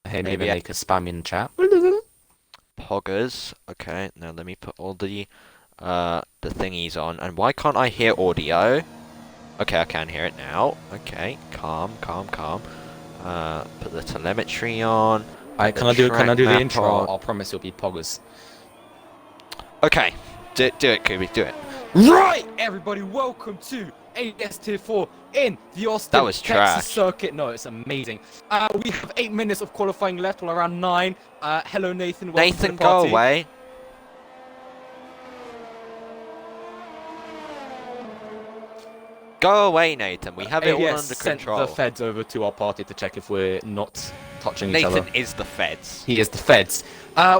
Hey, maybe make a spam in chat. Poggers. Okay, now let me put all the thingies on. And why can't I hear audio? Okay, I can hear it now. Okay, calm, calm, calm. Put the telemetry on. Alright, Put the can I track do the map intro? on. I'll promise it'll be poggers. Okay, do it, Kubi, do it. Right, everybody, welcome to AS Tier 4 in the Austin, That was Texas trash. circuit. No, it's amazing. We have 8 minutes of qualifying left, well, around 9. Hello, Nathan. Welcome Nathan, to the go party. away. Go away, Nathan. We have it all ADS under sent control. the feds over to our party to check if we're not touching each other. Nathan is the feds. He is the feds.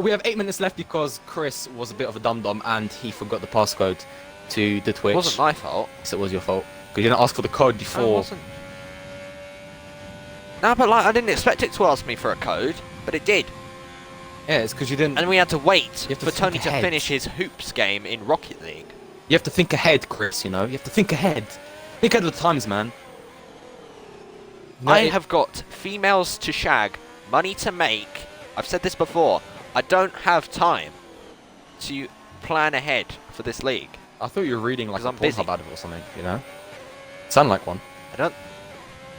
We have 8 minutes left because Chris was a bit of a dum-dum and he forgot the passcode to the Twitch. It wasn't my fault. So it was your fault. Because you didn't ask for the code No, it before. wasn't. No, but like I didn't expect it to ask me for a code, but it did. Yeah, it's because you didn't... And we had to wait You have to for think Tony to ahead. finish his hoops game in Rocket League. You have to think ahead, Chris, you know? You have to think ahead. Think ahead of the times, man. No, I have got females to shag, money to make. I've said this before. I don't have time to plan ahead for this league. I thought you were reading like 'Cause a I'm busy. Pornhub advert or something, you know? Sound like one. I don't.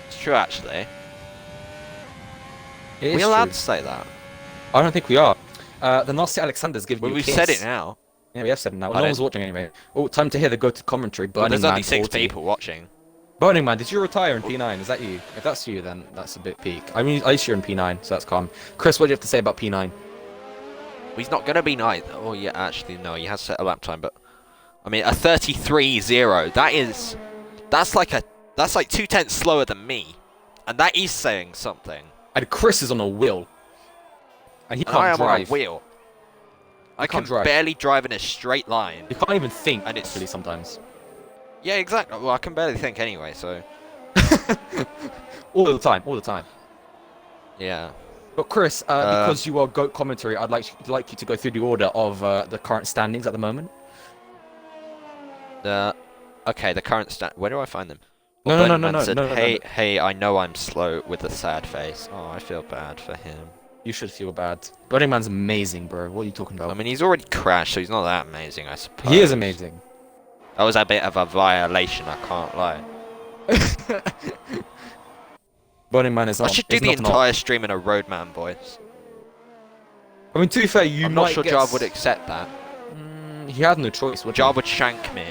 It's true, actually. It Are we is allowed true. to say that? I don't think we are. The nasty Alexander's giving Well, you a we've kiss. said it now. Yeah, we have said it now. I No one's watching anyway. Oh, time to hear the go-to commentary. Well, Burning there's Man only 6 40. people watching. Burning Man, did you retire in P9? Is that you? If that's you, then that's a bit peak. I mean, at least you're in P9, so that's calm. Chris, what do you have to say about P9? Well, he's not going to be nice. Oh, yeah, actually, no, he has set a lap time, but... I mean, a 33.0, that's like 2/10 slower than me. And that is saying something. And Chris is on a wheel. And he And I can't am on a drive. wheel. I can't can drive. barely drive in a straight line. You can't even think, And it's- actually, sometimes. Yeah, exactly. Well, I can barely think anyway, so... All the time, all the time. Yeah. But Chris, because you are GOAT commentary, I'd like you to go through the order of the current standings at the moment. Okay, the current stat... Where do I find them? No, Well, no, Burning no, Man no, said, no, no, hey, no. hey, I know I'm slow with a sad face. Oh, I feel bad for him. You should feel bad. Burning Man's amazing, bro. What are you talking about? I mean, he's already crashed, so he's not that amazing, I suppose. He is amazing. That was a bit of a violation, I can't lie. Burning Man is I not. should do is the not an entire stream in a roadman voice. I mean, to be fair, you I'm might not sure get Jar would accept that. He had no choice, would Jar would shank me.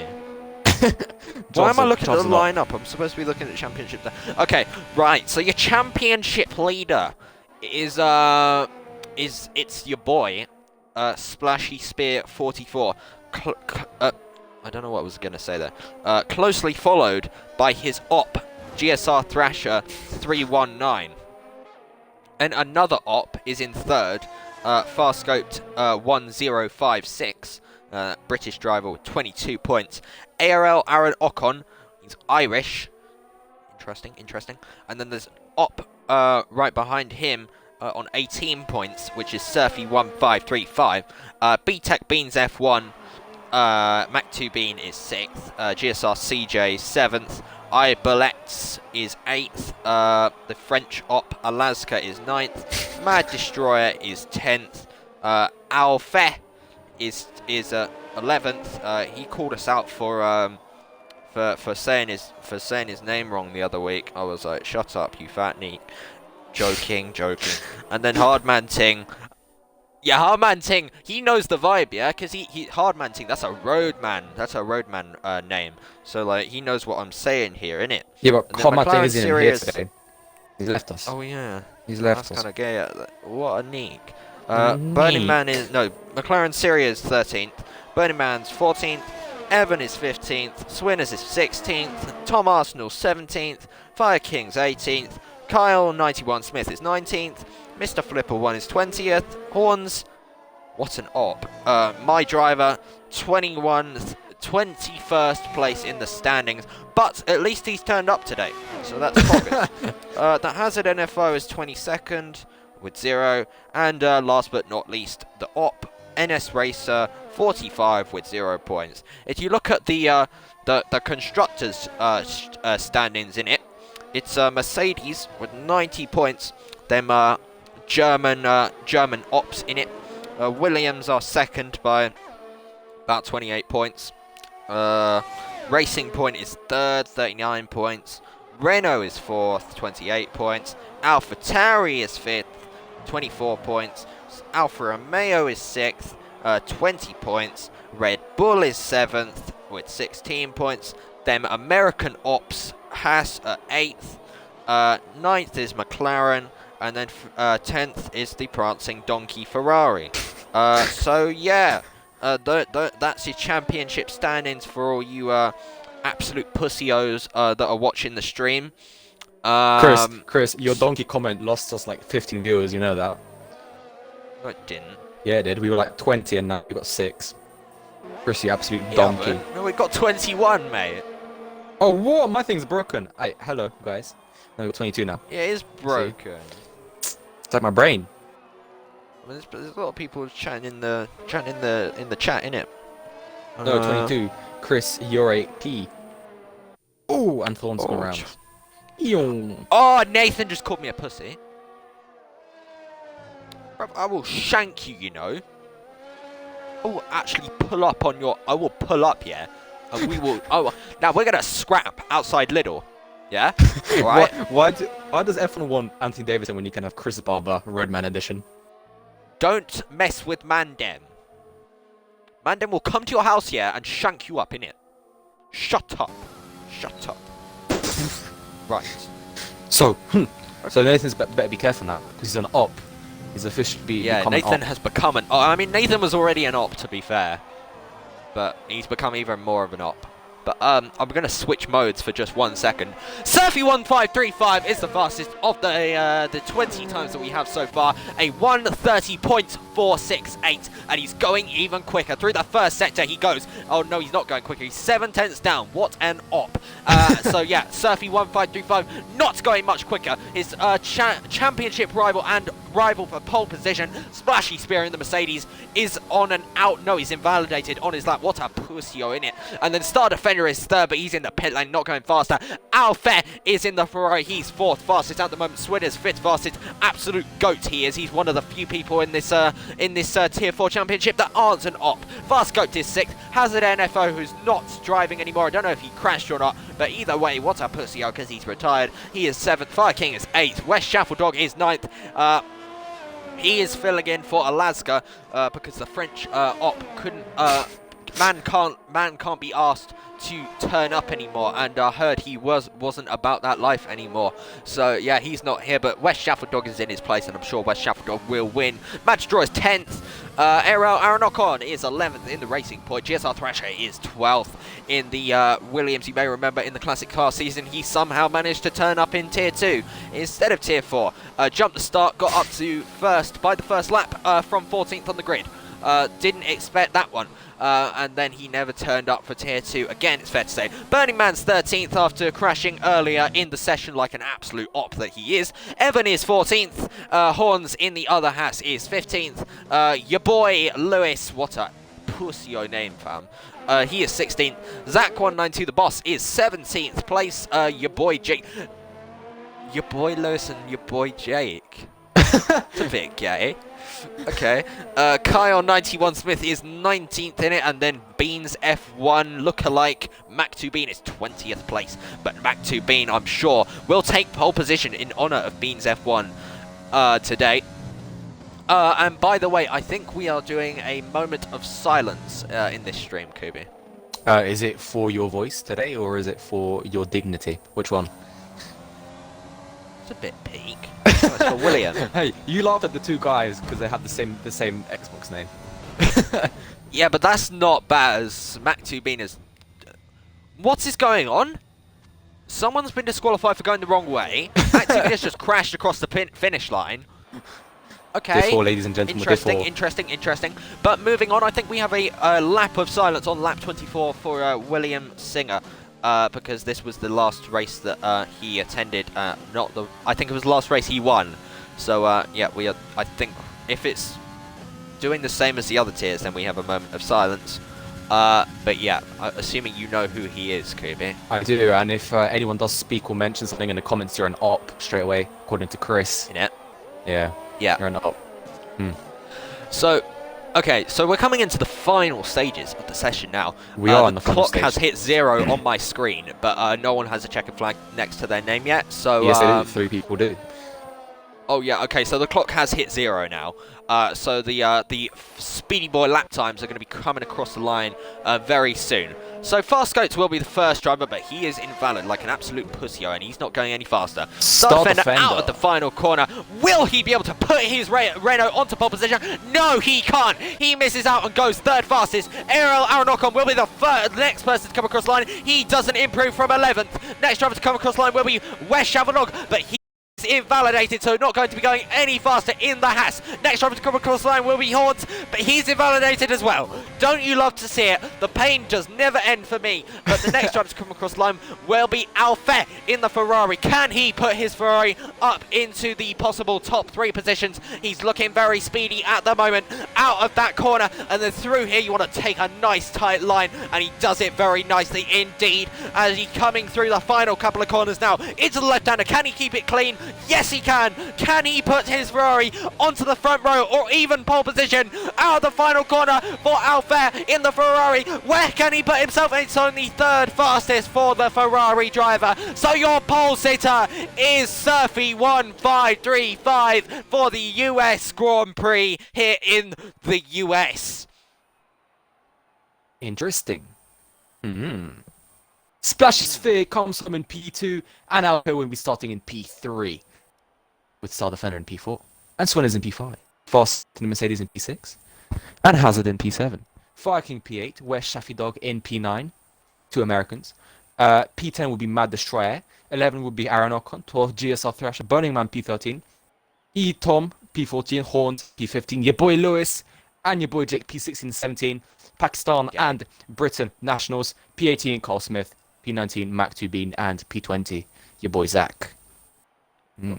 Why am I looking at the lineup? I'm supposed to be looking at the championship. Okay, right. So your championship leader is it's your boy, Splashy Spear 44. I don't know what I was gonna say there. Closely followed by his op, GSR Thrasher 319. And another op is in third, Farscoped 1056. British driver with 22 points. ARL Aaron Ocon, he's Irish. Interesting. And then there's Op right behind him on 18 points, which is Surfy1535. BTEC Beans F1, Mac2 Bean is 6th. GSR CJ 7th. Ibeletz is 8th. The French Op Alaska is 9th. Mad Destroyer is 10th. Alfe is 11th. He called us out for saying his name wrong the other week. I was like, shut up, you fat neek. Joking. And then Hardman Ting. Yeah, Hardman Ting, he knows the vibe, yeah, because he Hardman Ting, that's a roadman. That's a roadman name. So like he knows what I'm saying here, innit? Yeah, but And then Carmack McLaren isn't here Series- today. He's left us. Oh yeah. He's left That's us. kind of gay. What a neek. Neek. Burning Man is... No, McLaren Syria is 13th. Burning Man's 14th. Evan is 15th. Swinners is 16th. Tom Arsenal 17th. Fire Kings 18th. Kyle 91 Smith is 19th. Mr. Flipper 1 is 20th. Horns... What an op. My driver 21st place in the standings. But at least he's turned up today. So that's progress. The Hazard NFO is 22nd with 0. And last but not least, the Op NS Racer 45 with 0 points. If you look at the constructors standings in it, it's Mercedes with 90 points. Then German ops in it. Williams are second by about 28 points. Racing Point is third, 39 points. Renault is fourth, 28 points. AlphaTauri is fifth, 24 points. Alfa Romeo is sixth, 20 points. Red Bull is seventh with 16 points. Then American Ops has eighth. Ninth is McLaren, and then 10th is the prancing donkey Ferrari. So yeah, that's your championship standings for all you absolute pussios that are watching the stream. Chris, your donkey comment lost us like 15 viewers. You know that? No, it didn't. Yeah, it did. We were like 20, and now we got 6. Chris, you absolute donkey. Yeah, no, we got 21, mate. Oh, what? My thing's broken. Hey, hello, guys. No, we got 22 now. Yeah, it is broken. It's like my brain. I mean, there's a lot of people chatting in the chat, innit? No, 22. Chris, you're a P. Oh, and Thorn's gone around. Eon. Oh, Nathan just called me a pussy. Bruv, I will shank you, you know. I will actually pull up on your... I will pull up, yeah? And we will... Oh, now we're going to scrap outside Lidl. Yeah? Alright? Why does F1 want Anthony Davidson when you can have Chris Barber, Roadman Edition? Don't mess with Mandem. Mandem will come to your house, yeah, and shank you up, innit? Shut up. Shut up. Right. So Nathan's better be careful now, because he's an op. He's officially become Nathan an op. has become an... I mean, Nathan was already an op, to be fair. But he's become even more of an op. But I'm going to switch modes for just 1 second. Surfy1535 is the fastest of the 20 times that we have so far. A 1:30.468. And he's going even quicker. Through the first sector he goes. Oh, no, he's not going quicker. He's 7 tenths down. What an op. So, yeah, Surfy1535 not going much quicker. His championship rival and rival for pole position, Splashy Spear in the Mercedes, is on an out. No, he's invalidated on his lap. What a pussyo in it. And then Star Defender is third, but he's in the pit lane, not going faster. Alfe is in the Ferrari. He's fourth fastest at the moment. Swidder's fifth fastest. Absolute goat he is. He's one of the few people in this Tier 4 championship that aren't an op. Fast Goat is sixth. Hazard NFO, who's not driving anymore. I don't know if he crashed or not, but either way, what a pussyo because he's retired. He is seventh. Fire King is eighth. West Shuffledog is ninth. He is filling in for Alaska because the French op couldn't. Man can't be asked to turn up anymore, and I heard he wasn't about that life anymore. So yeah, he's not here, but West Shuffledog is in his place, and I'm sure West Shuffledog will win. Match Draw is 10th. Aronocon is 11th in the Racing Point. GSR Thrasher is 12th in the Williams. You may remember in the Classic Car season, he somehow managed to turn up in Tier 2 instead of Tier 4. Jumped the start, got up to first by the first lap from 14th on the grid. Didn't expect that one. And then he never turned up for Tier 2. Again, it's fair to say. Burning Man's 13th after crashing earlier in the session like an absolute op that he is. Evan is 14th. Horns in the other hat is 15th. Your boy Lewis, what a pussyo name, fam. He is 16th. Zach192, the boss, is 17th place. Your boy Jake. Your boy Lewis and your boy Jake. It's a bit gay. Okay, Kyle91 Smith is 19th in it, and then Beans F1 lookalike Mac2Bean is 20th place. But Mac2Bean, I'm sure, will take pole position in honour of Beans F1 today. And by the way, I think we are doing a moment of silence in this stream, Kubi. Is it for your voice today, or is it for your dignity? Which one? It's a bit peak. It's for William. Hey, you laughed at the two guys because they had the same Xbox name. Yeah, but that's not bad as Mac2Bean is... What is going on? Someone's been disqualified for going the wrong way. Mac2Bean has just crashed across the finish line. Okay. Before, ladies and gentlemen, interesting. But moving on, I think we have a lap of silence on lap 24 for William Singer. Because this was the last race that he attended. I think it was the last race he won. So yeah, I think if it's doing the same as the other tiers, then we have a moment of silence. But yeah, assuming you know who he is, Kubi. I do, and if anyone does speak or mention something in the comments, you're an op straight away, according to Chris. In it. Yeah. Yeah. Renault. So, okay, so we're coming into the final stages of the session now. We are on the the final clock has stage. hit 0 on my screen, but no one has a checkered flag next to their name yet. So Yes, they do. 3 people do. oh yeah, okay. So the clock has hit 0 now. So the Speedy Boy lap times are going to be coming across the line very soon. So Fast Goats will be the first driver, but he is invalid like an absolute pussy, and he's not going any faster. Star Defender out Defender. at the final corner. Will he be able to put his Renault onto pole position? No, he can't. He misses out and goes third fastest. Ariel Aronocon will be the next person to come across the line. He doesn't improve from 11th. Next driver to come across the line will be Wes Chavanog, but he invalidated, so not going to be going any faster in the Haas. Next driver to come across the line will be Horns, but he's invalidated as well. Don't you love to see it? The pain does never end for me. But the next driver to come across the line will be Alfe in the Ferrari. Can he put his Ferrari up into the possible top 3 positions? He's looking very speedy at the moment. Out of that corner and then through here, you want to take a nice tight line, and he does it very nicely indeed as he's coming through the final couple of corners now into the left-hander. Can he keep it clean? Yes, he can. Can he put his Ferrari onto the front row or even pole position? Out of the final corner for Alfer in the Ferrari. Where can he put himself? It's only third fastest for the Ferrari driver. So your pole sitter is Surfy 1535 for the US Grand Prix here in the US. Interesting. Splash Sphere comes home in P2, and Alco will be starting in P3, with Star Defender in P4, and Swan is in P5, Fast and Mercedes in P6, and Hazard in P7, Fire King P8, West Shaffy Dog in P9, 2 Americans, P10 will be Mad Destroyer, 11 will be Aaron Ocon, 12 GSR Thrasher, Burning Man P13, E Tom P14, Horns P15, your boy Lewis, and your boy Jake P16 and 17, Pakistan and Britain Nationals, P18 Carl Smith, P19 Mac 2 Bean, and P20 your boy Zach.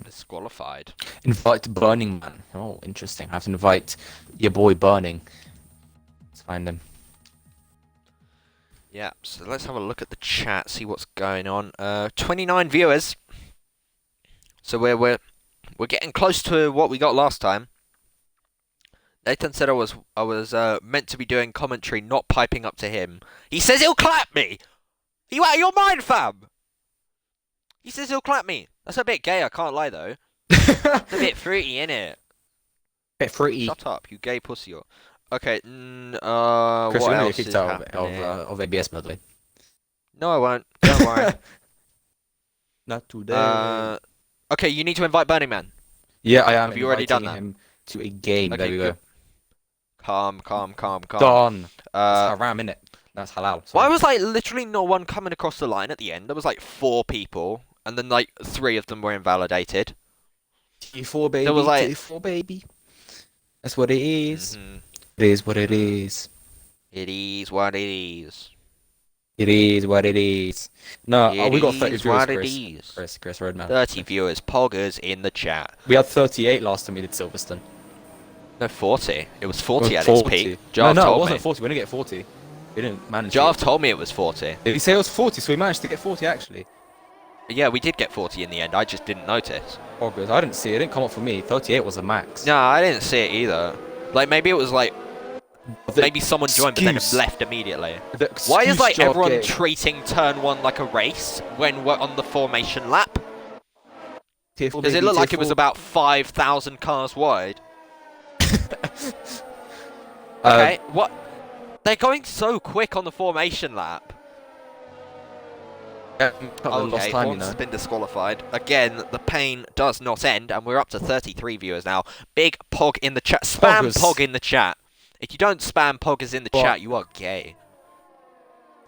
Disqualified. Invite Burning Man. Oh, interesting. I have to invite your boy Burning. Let's find him. Yeah, so let's have a look at the chat, see what's going on. 29 viewers. So we're getting close to what we got last time. Nathan said I was meant to be doing commentary, not piping up to him. He says he'll clap me. Are you out of your mind, fam? He says he'll clap me. That's a bit gay, I can't lie though. It's a bit fruity, innit? Bit fruity. Shut up, you gay pussy. Okay, Chris, what you're gonna else get is kicked out happening? of ABS, by the way. No, I won't. Don't worry. Not today. Okay, you need to invite Burning Man. Yeah, I am. Have you already done that? Him to a game. Okay, there we good. go. Calm. Done. That's haram, innit? That's halal. Why was like literally no one coming across the line at the end? There was like 4 people, and then like 3 of them were invalidated. T4 baby. There was, like- T4 baby. That's what it is. Mm-hmm. It is what it is. It is what it is. It is what it is. No, It we got is 30 viewers, what it Chris. is. Chris Roadman. 30 viewers, poggers in the chat. We had 38 last time we did Silverstone. No, 40. It was 40 Well, at 40. its peak. No, Jarv it told wasn't me. 40. We didn't get 40. We didn't manage Jarv it. told me it was 40. Did he say it was 40? So we managed to get 40 actually. Yeah, we did get 40 in the end. I just didn't notice. Oh, good. I didn't see it. It didn't come up for me. 38 was a max. No, I didn't see it either. Like maybe it was like maybe someone joined but then excuse- left immediately. The Why is excuse like Jarv everyone gave- treating turn 1 like a race when we're on the formation lap? Tier 4 Does it baby, look tier like it was 4? about 5,000 cars wide? Okay, what? They're going so quick on the formation lap. Lost Okay, time, you Horns has know. been disqualified. Again, the pain does not end, and we're up to 33 viewers now. Big Pog in the chat. Spam Poggers. Pog in the chat. If you don't spam Poggers in the What? chat, you are gay.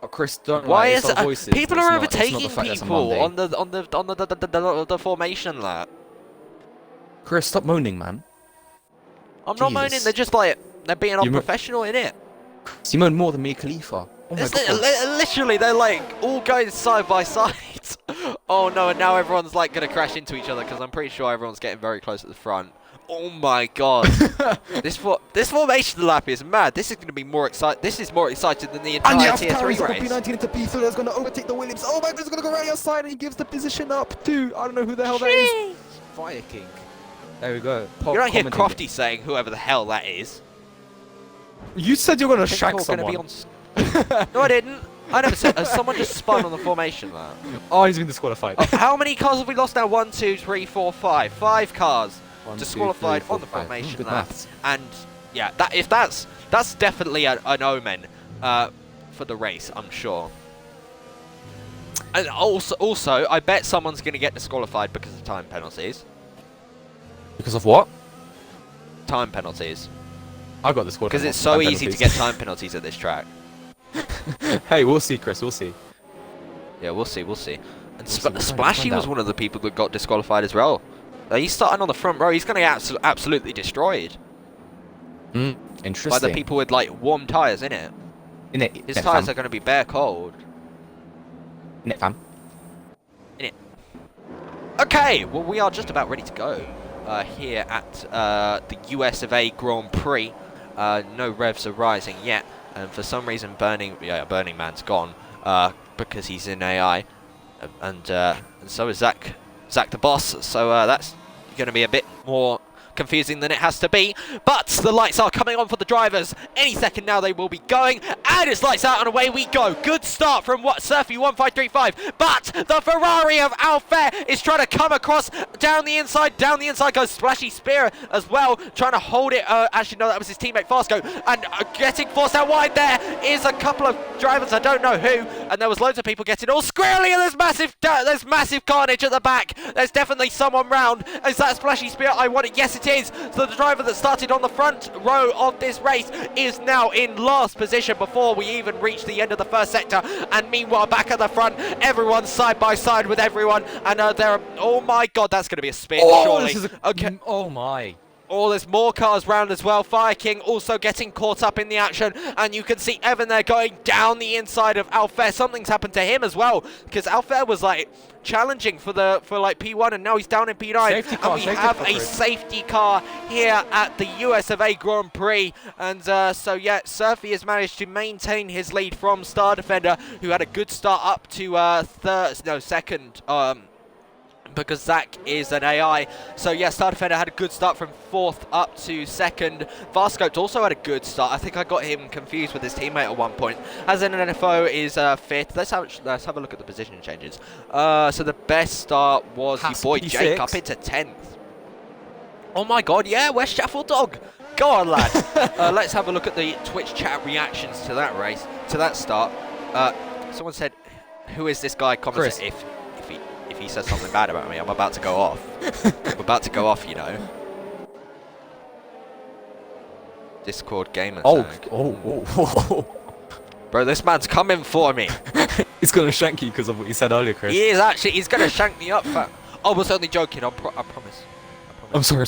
Oh, Chris, don't Why lie, is it's our it? voices. People It's are not- it's not the overtaking fact that it's a people Monday. on the formation lap. Chris, stop moaning, man. I'm not moaning. Jesus. They're just like they're being You mo- unprofessional in it. You moan more than me, Khalifa. Oh my It's god. literally, they're like all going side by side. Oh no, and now everyone's like gonna crash into each other because I'm pretty sure everyone's getting very close at the front. Oh my god. this formation lap is mad. This is gonna be more exciting. This is more exciting than the And entire yeah, tier 3 P race. P19 into P3 that's going to overtake the Williams. Oh my god, he's going to go right outside and he gives the position up to, I don't know who the hell that is. Fire King. There we go. You don't hear Crofty saying whoever the hell that is. You said you're gonna I think shack you're someone. gonna be on... No, I didn't. I never said. Someone just spun on the formation there. Oh, he's been disqualified. How many cars have we lost now? 1, 2, 3, 4, 5. 5 cars disqualified on the formation good there. maths. And yeah, that's definitely an omen for the race, I'm sure. And also, I bet someone's going to get disqualified because of time penalties. Because of what? Time penalties. I got disqualified. Because it's so easy to get time penalties at this track. Hey, we'll see, Chris. We'll see. Yeah, we'll see. And We'll see. Splashy was one of the people that got disqualified as well. He's starting on the front row. He's going to get absolutely destroyed. Interesting. By the people with like warm tyres, innit? His tyres are going to be bare cold. Innit, fam? Innit. Okay, well we are just about ready to go here at the US of A Grand Prix. No revs are rising yet, and for some reason Burning Man's gone because he's in AI, and so is Zach the boss. So that's going to be a bit more confusing than it has to be, but the lights are coming on for the drivers. Any second now they will be going, and it's lights out and away we go. Good start from Surfy 1535, but the Ferrari of Alfair is trying to come across down the inside goes Splashy Spear as well, trying to hold it. Actually no, that was his teammate Fasco, and getting forced out wide there is a couple of drivers, I don't know who, and there was loads of people getting all squirrely, and there's massive carnage at the back. There's definitely someone round. Is that Splashy Spear? I want it. Yes, it is. So the driver that started on the front row of this race is now in last position before we even reach the end of the first sector. And meanwhile, back at the front, everyone's side by side with everyone. And oh my god, that's going to be a spin, surely. Okay. Oh my. Oh, there's more cars round as well. Fire King also getting caught up in the action, and you can see Evan there going down the inside of Alfair. Something's happened to him as well, because Alfair was like challenging for like P1, and now he's down in P9. And we have a safety car here at the US of A Grand Prix, and so yeah, Surfy has managed to maintain his lead from Star Defender, who had a good start up to second. Because Zach is an AI. So yeah, Star Defender had a good start from 4th up to 2nd. Varscoped also had a good start. I think I got him confused with his teammate at one point. As an NFO is 5th. Let's have a look at the position changes. So the best start was your boy Jake up into 10th. Oh my god, yeah, where's Shuffle Dog? Go on, lad. Let's have a look at the Twitch chat reactions to that race, to that start. Someone said, who is this guy? Comment if he says something bad about me, I'm about to go off. I'm about to go off, you know. Discord gamer tag. Oh. Bro, this man's coming for me. He's gonna shank you because of what you said earlier, Chris. He is actually. He's gonna shank me up. I was only joking. I promise. I'm sorry.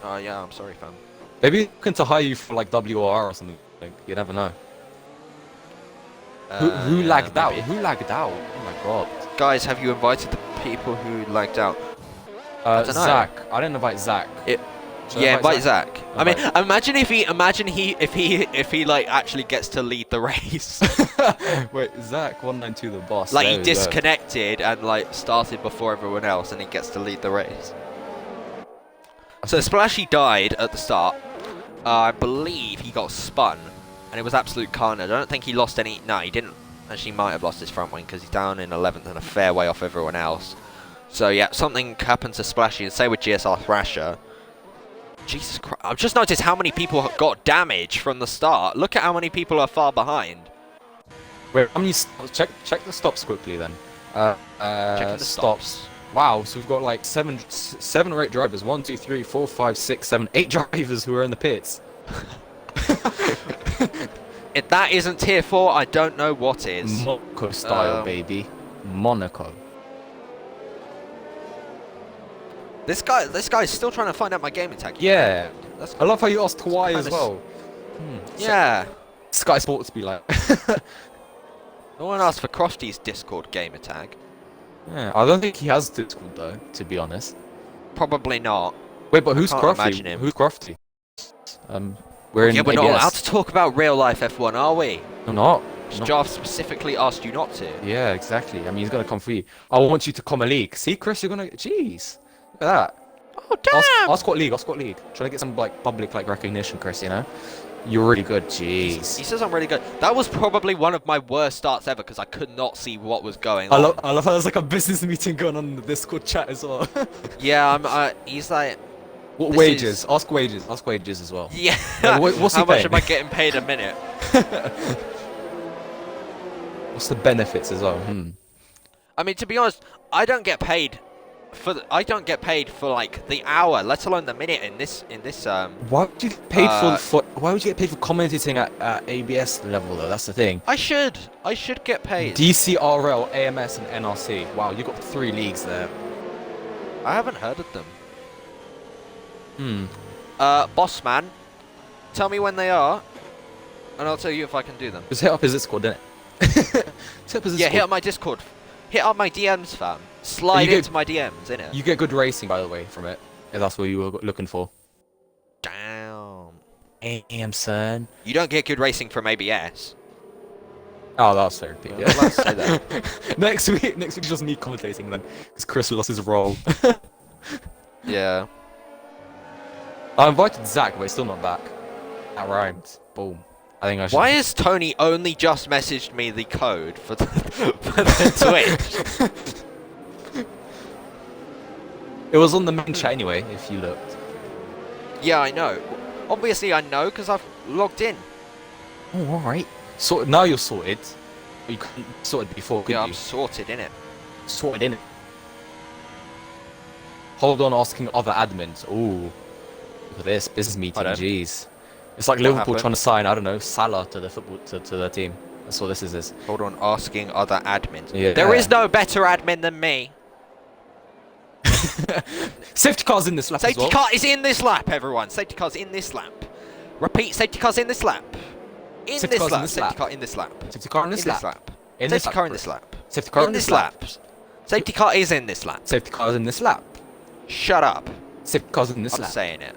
Yeah, I'm sorry, fam. Maybe looking to hire you for like WOR or something. You never know. Who lagged out? Who lagged out? Oh my god. Guys, have you invited the people who lagged out? Zach. I didn't invite Zach. Yeah, invite Zach. I mean, imagine if he like actually gets to lead the race. Wait, Zach 192 the boss. Like he disconnected and like started before everyone else, and he gets to lead the race. So Splashy died at the start. I believe he got spun, and it was absolute carnage. I don't think he lost any. No, he didn't. Actually, might have lost his front wing because he's down in 11th and a fair way off everyone else. So yeah, something happened to Splashy, and say with GSR Thrasher. Jesus Christ! I've just noticed how many people got damage from the start. Look at how many people are far behind. Wait, how many? Check the stops quickly then. Checking the stops. Wow, so we've got like seven or eight drivers. 1, 2, 3, 4, 5, 6, 7, 8 drivers who are in the pits. If that isn't tier 4, I don't know what is. Monaco style, baby. Monaco. This guy's still trying to find out my gaming tag. Yeah. I love how you asked why as well. Yeah. Sky Sports be like. No one asked for Crofty's Discord gamer tag. Yeah, I don't think he has Discord though, to be honest. Probably not. Wait, but who's Crofty? Imagine him. Who's Crofty? We're in we're ABS. not allowed to talk about real life F1, are we? No, not. Jarv specifically asked you not to. Yeah, exactly. I mean, he's gonna come for you. I want you to come a league. See, Chris, you're gonna. Jeez, look at that. Oh, damn! Ask what league, Trying to get some like public like recognition, Chris, you know? You're really good, jeez. He says I'm really good. That was probably one of my worst starts ever because I could not see what was going I on. love how there's like a business meeting going on in the Discord chat as well. Yeah, he's like... What wages? Ask wages as well. Yeah, Like, what's he how much paying? am I getting paid a minute? What's the benefits as well? I mean, to be honest, I don't get paid for like the hour, let alone the minute in this. Why would you get paid why would you get paid for commentating at ABS level though? That's the thing. I should get paid. DCRL, AMS, and NRC. Wow, you got 3 leagues there. I haven't heard of them. Hmm. Boss man, tell me when they are, and I'll tell you if I can do them. Just hit up his Discord, didn't it? Yeah, hit up my Discord. Hit up my DMs, fam. Slide into my DMs, innit? You get good racing, by the way, from it. If that's what you were looking for. Damn. Damn, son. You don't get good racing from ABS. Oh, that's fair. I'm Yeah. allowed to say that. next week, just me commentating then, because Chris lost his role. Yeah. I invited Zach, but he's still not back. That rhymed. Boom. I think I should. Why has Tony only just messaged me the code for the, for the Twitch? It was on the main chat anyway, if you looked. Yeah, I know. Obviously, I know because I've logged in. Oh, alright. So now you're sorted. You couldn't sorted before, could Yeah, you? I'm sorted, innit? Sorted in. Hold on, asking other admins. Ooh. Look at this business meeting. Pardon? Jeez. It's like What Liverpool happened? trying to sign, I don't know, Salah to the football to their team. That's what this is. Hold on, asking other admins. Yeah. There is no better admin than me. Safety cars in this lap as Safety well. car is in this lap, everyone. Safety car's in this lap. Repeat, safety car's in this lap. In Safety this car's in lap. this Safety lap. car in this lap. Safety car in this lap. In this Safety lap, car in Chris. this lap. Safety car In this lap. Safety car is in this lap. Safety cars in this lap. Shut up. Safety cars in this I'm lap. saying it.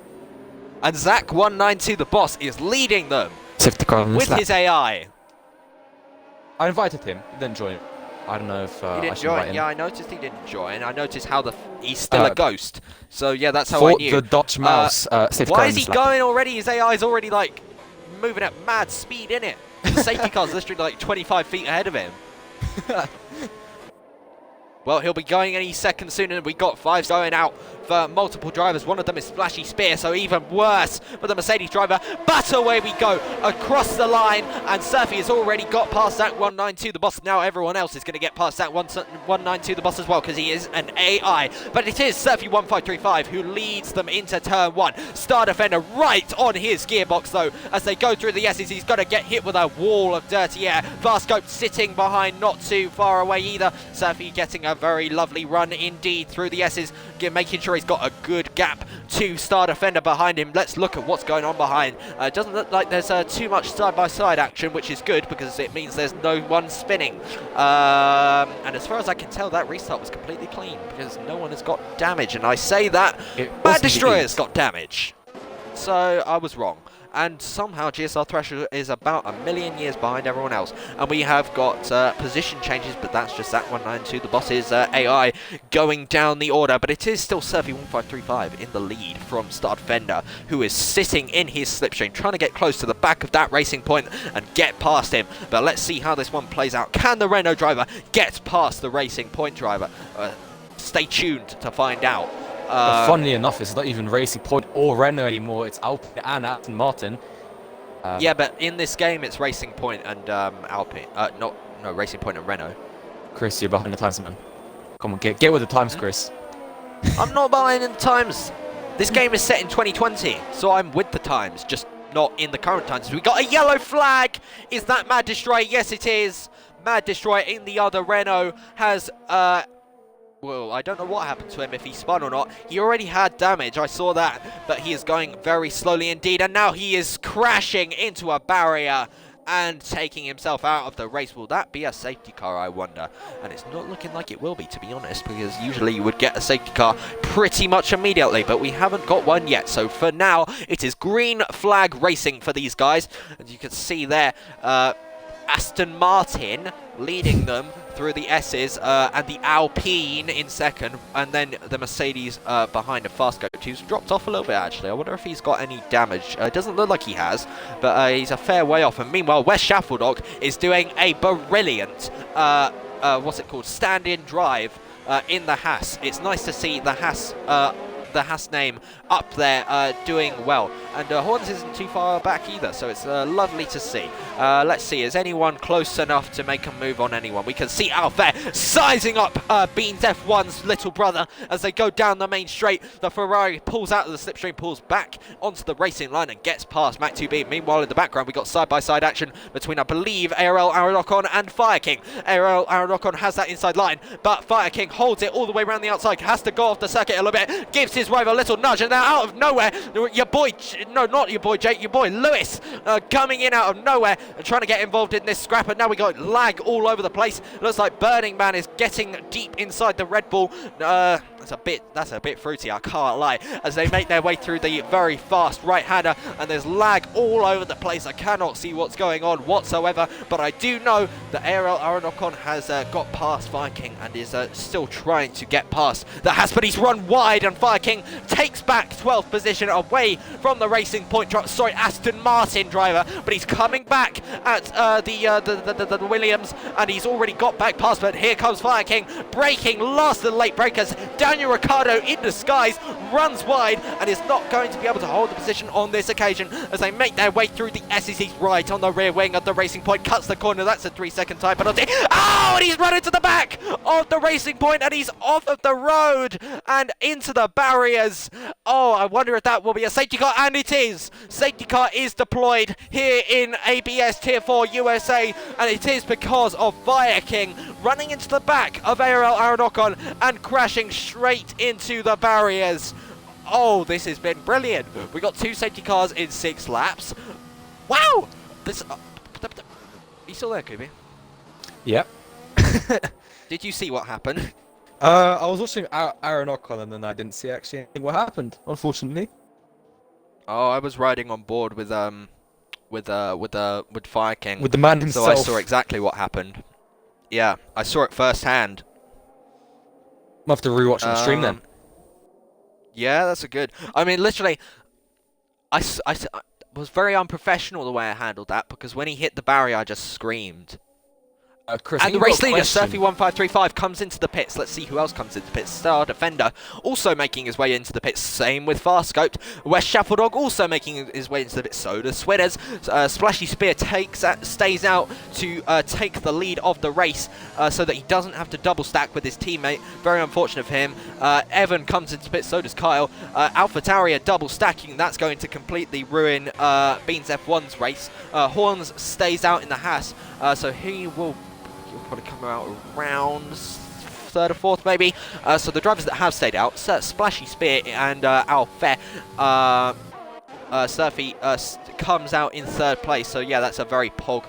And Zach192, the boss, is leading them Safety car in this with lap. his AI. I invited him. He didn't join. I don't know if He I didn't should invite join. him. Yeah, I noticed he didn't join. I noticed how he's still a ghost. So yeah, that's how I Fought knew. the Dutch mouse. Safety car Why in is he this lap. going already? His AI is already like moving at mad speed, innit? The safety car's literally like 25 feet ahead of him. Well, he'll be going any second soon, and we got 5s going out for multiple drivers. One of them is Splashy Spear, so even worse for the Mercedes driver. But away we go across the line, and Surfy has already got past that 192 the boss. Now everyone else is going to get past that 192 the boss as well, because he is an AI. But it is Surfy1535 who leads them into turn 1. Star Defender right on his gearbox, though, as they go through the S's. He's got to get hit with a wall of dirty air. Farscope sitting behind, not too far away either. Surfy getting a very lovely run indeed through the S's, making sure he's got a good gap to Star Defender behind him. Let's look at what's going on behind. It doesn't look like there's too much side-by-side action, which is good because it means there's no one spinning. And as far as I can tell, that restart was completely clean because no one has got damage. And I say that Mad Destroyer's got damage. So I was wrong. And somehow GSR Thrasher is about a million years behind everyone else. And we have got position changes, but that's just that 192. The boss's AI going down the order. But it is still Surfy1535 in the lead from Star Defender, who is sitting in his slipstream, trying to get close to the back of that racing point and get past him. But let's see how this one plays out. Can the Renault driver get past the racing point driver? Stay tuned to find out. But funnily enough, it's not even Racing Point or Renault anymore. It's Alpine and Aston Martin. Yeah, but in this game, it's Racing Point and Alpine. No, Racing Point and Renault. Chris, you're behind the times, man. Come on, get with the times, Chris. I'm not behind in the times. This game is set in 2020, so I'm with the times, just not in the current times. We got a yellow flag. Is that Mad Destroyer? Yes, it is. Mad Destroyer in the other Renault has well, I don't know what happened to him, if he spun or not. He already had damage, I saw that. But he is going very slowly indeed. And now he is crashing into a barrier and taking himself out of the race. Will that be a safety car, I wonder? And it's not looking like it will be, to be honest, because usually you would get a safety car pretty much immediately, but we haven't got one yet. So for now, it is green flag racing for these guys. As you can see there, Aston Martin leading them through the S's, and the Alpine in second, and then the Mercedes behind a Fastgoat, who's dropped off a little bit actually. I wonder if he's got any damage. It doesn't look like he has, but he's a fair way off. And meanwhile, West Schaffel is doing a brilliant, what's it called, stand-in drive in the Haas. It's nice to see the Haas name up there doing well, and Horns isn't too far back either, so it's lovely to see. Let's see, is anyone close enough to make a move on anyone? We can see out there sizing up Beans F1's little brother as they go down the main straight. The Ferrari pulls out of the slipstream, pulls back onto the racing line and gets past Mac 2B. Meanwhile, in the background, we got side-by-side action between, I believe, ARL Aradocon and Fire King. ARL Aradocon has that inside line, but Fire King holds it all the way around the outside, has to go off the circuit a little bit, gives his rival a little nudge, and now out of nowhere, your boy, no, not your boy Jake, your boy Lewis, coming in out of nowhere and trying to get involved in this scrap, and now we got lag all over the place. Looks like Burning Man is getting deep inside the Red Bull. That's a bit fruity, I can't lie, as they make their way through the very fast right-hander, and there's lag all over the place. I cannot see what's going on whatsoever, but I do know that ARL Aranocon has got past Fire King and is still trying to get past the Haas, but he's run wide, and Fire King takes back 12th position away from the Racing Point Aston Martin driver, but he's coming back at the Williams, and he's already got back past, but here comes Fire King, braking last of the late breakers. Daniel Ricciardo in disguise runs wide and is not going to be able to hold the position on this occasion as they make their way through the SEC's right on the rear wing of the Racing Point, cuts the corner. That's a 3-second time penalty. Oh, and he's run into the back of the Racing Point, and he's off of the road and into the barriers. Oh, I wonder if that will be a safety car, and it is. Safety car is deployed here in ABS Tier 4 USA, and it is because of Fire King running into the back of ARL Aranocon and crashing straight into the barriers. Oh, this has been brilliant. We got 2 safety cars in 6 laps. Wow! This. You still there, Kubi? Yep. Did you see what happened? I was watching Aaron Ocon, and then I didn't see actually anything what happened, unfortunately. Oh, I was riding on board with Fire King. With the man himself. So I saw exactly what happened. Yeah, I saw it firsthand. I'll have to rewatch the stream then. Yeah, that's a good. I mean, literally, I was very unprofessional the way I handled that, because when he hit the barrier, I just screamed. Chris, and the race leader, Surfy1535, comes into the pits. Let's see who else comes into the pits. Star Defender also making his way into the pits. Same with Farscoped. West Schaffel also making his way into the pits. So does Switters. Splashy Spear stays out to take the lead of the race so that he doesn't have to double stack with his teammate. Very unfortunate for him. Evan comes into pits. So does Kyle. Alpha Tauri double stacking. That's going to completely ruin Beans F1's race. Horns stays out in the Haas. So he will probably come out around 3rd or 4th maybe. So the drivers that have stayed out, Splashy Spear and Alfair, Surfy comes out in 3rd place. So yeah, that's a very pog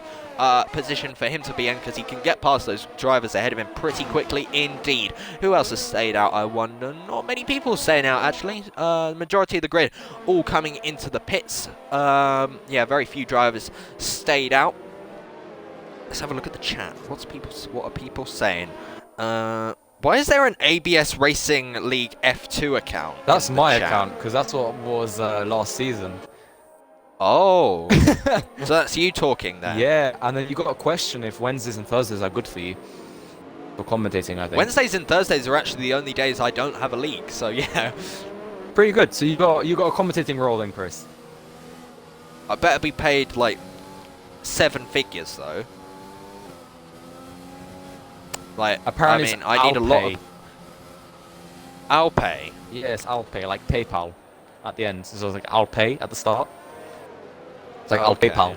position for him to be in, because he can get past those drivers ahead of him pretty quickly indeed. Who else has stayed out, I wonder? Not many people staying out actually. The majority of the grid all coming into the pits. Yeah, very few drivers stayed out. Let's have a look at the chat. What are people saying? Why is there an ABS Racing League F2 account? That's my account, because that's what was last season. Oh. So that's you talking there. Yeah, and then you got a question if Wednesdays and Thursdays are good for you. For commentating, I think. Wednesdays and Thursdays are actually the only days I don't have a league, so yeah. Pretty good. So you got a commentating role then, Chris. I better be paid like 7 figures though. Like, apparently, I mean, I need a lot of... I'll pay? Yes, I'll pay, like PayPal at the end. So it's like, I'll pay at the start. It's like, Okay. I'll PayPal.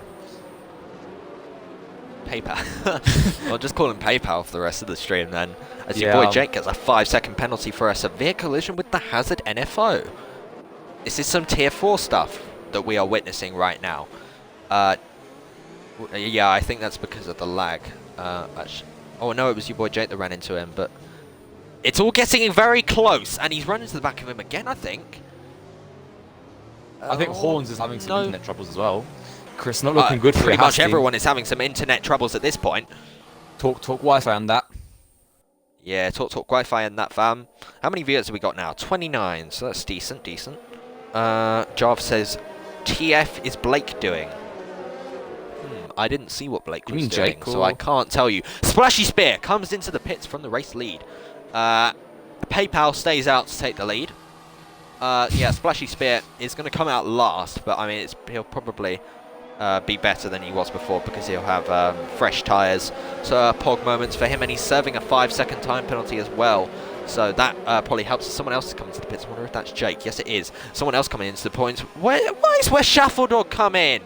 PayPal. I'll just call him PayPal for the rest of the stream then. As your Yeah, boy Jake gets a 5-second penalty for a severe collision with the Hazard NFO. This is some Tier 4 stuff that we are witnessing right now. Yeah, I think that's because of the lag. Actually, oh no, it was your boy Jake that ran into him, but it's all getting very close, and he's run into the back of him again, I think. I think Horns is having some internet troubles as well. Chris, not looking good for pretty your much Haas team. everyone is having some internet troubles at this point. Talk Wi-Fi on that. Yeah, talk Wi-Fi and that, fam. How many viewers have we got now? 29, so that's decent. Jarv says, TF is Blake doing? I didn't see what Blake was doing, Jake, so I can't tell you. Splashy Spear comes into the pits from the race lead. PayPal stays out to take the lead. Yeah, Splashy Spear is going to come out last, but I mean, he'll probably be better than he was before because he'll have fresh tyres. So Pog moments for him, and he's serving a 5-second time penalty as well. So that probably helps someone else to come into the pits. I wonder if that's Jake. Yes, it is. Someone else coming into the points. Why is Shuffledog come in?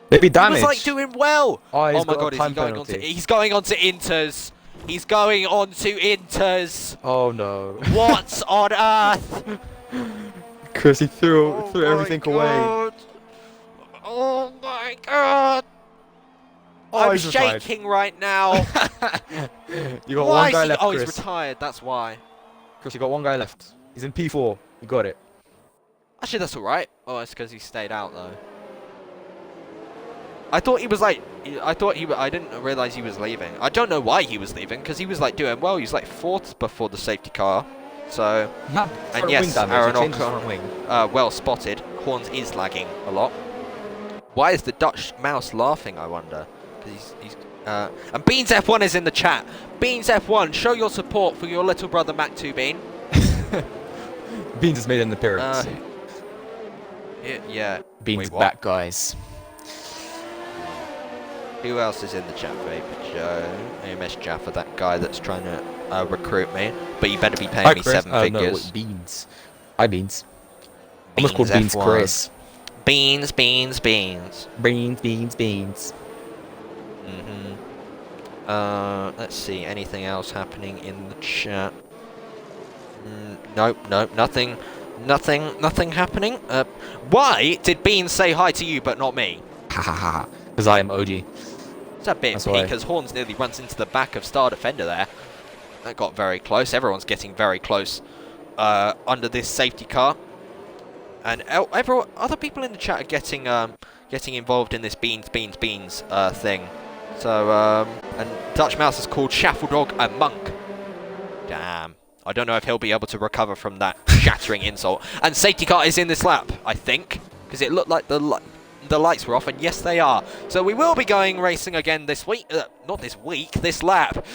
Maybe He damage. was like doing well. Oh my god, he's going on to Inters. He's going on to Inters. Oh no. What on earth? Chris, he threw everything away. Oh my god. Oh, I'm he's retired. shaking right now. You got Why one guy is he? left, Oh, Chris. he's retired. That's why. Chris, you got one guy left. He's in P4. You got it. Actually, that's alright. Oh, it's because he stayed out though. I thought he was like, I didn't realise he was leaving. I don't know why he was leaving, because he was like doing well. He was like 4th before the safety car. So, and yes, Aaron Ocon, well spotted. Horns is lagging a lot. Why is the Dutch mouse laughing, I wonder? Because and Beans F1 is in the chat. Beans F1, show your support for your little brother Mac2 Bean. Beans has made an appearance. Yeah. Beans back, guys. Who else is in the chat? Vapor Joe, AMS Jaffa, that guy that's trying to recruit me. But you better be paying me 7 figures. No, Beans. Hi, Beans. I almost called Beans F1. Chris. Beans. Beans. Let's see, anything else happening in the chat? Nope, nothing happening. Why did Beans say hi to you but not me? Hahaha. Because I am OG. It's a bit because Horns nearly runs into the back of Star Defender there. That got very close. Everyone's getting very close under this safety car. And other people in the chat are getting involved in this beans thing. So, and Dutch Mouse has called Shuffledog a monk. Damn. I don't know if he'll be able to recover from that shattering insult. And safety car is in this lap, I think. Because it looked like the lights were off, and yes, they are. So we will be going racing again this week. Not this week, this lap.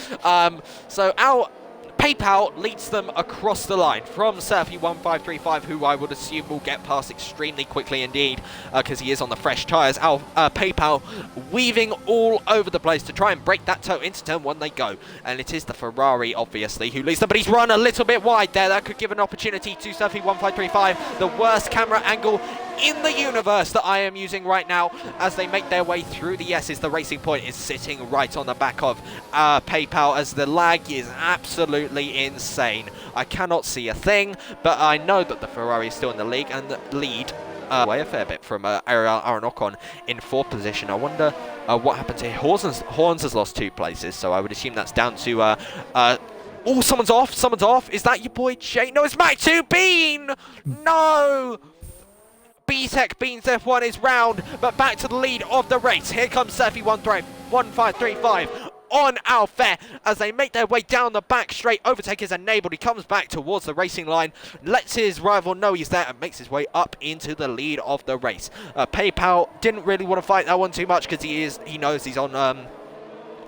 So our PayPal leads them across the line from Surfy1535, who I would assume will get past extremely quickly indeed, because he is on the fresh tyres. Our PayPal weaving all over the place to try and break that toe into turn 1 they go. And it is the Ferrari, obviously, who leads them, but he's run a little bit wide there. That could give an opportunity to Surfy1535, the worst camera angle in the universe that I am using right now as they make their way through the S's. The Racing Point is sitting right on the back of PayPal as the lag is absolutely insane. I cannot see a thing, but I know that the Ferrari is still in the league and the lead way a fair bit from Aaron Ocon in 4th position. I wonder what happened to Horns. Horns has lost 2 places, so I would assume that's down to oh, someone's off. Is that your boy Jay? No, it's Mac2 Bean. No. BTEC Beans F1 is round, but back to the lead of the race. Here comes Surfy1535 on Alfair as they make their way down the back straight. Overtake is enabled. He comes back towards the racing line, lets his rival know he's there, and makes his way up into the lead of the race. PayPal didn't really want to fight that one too much because he knows he's on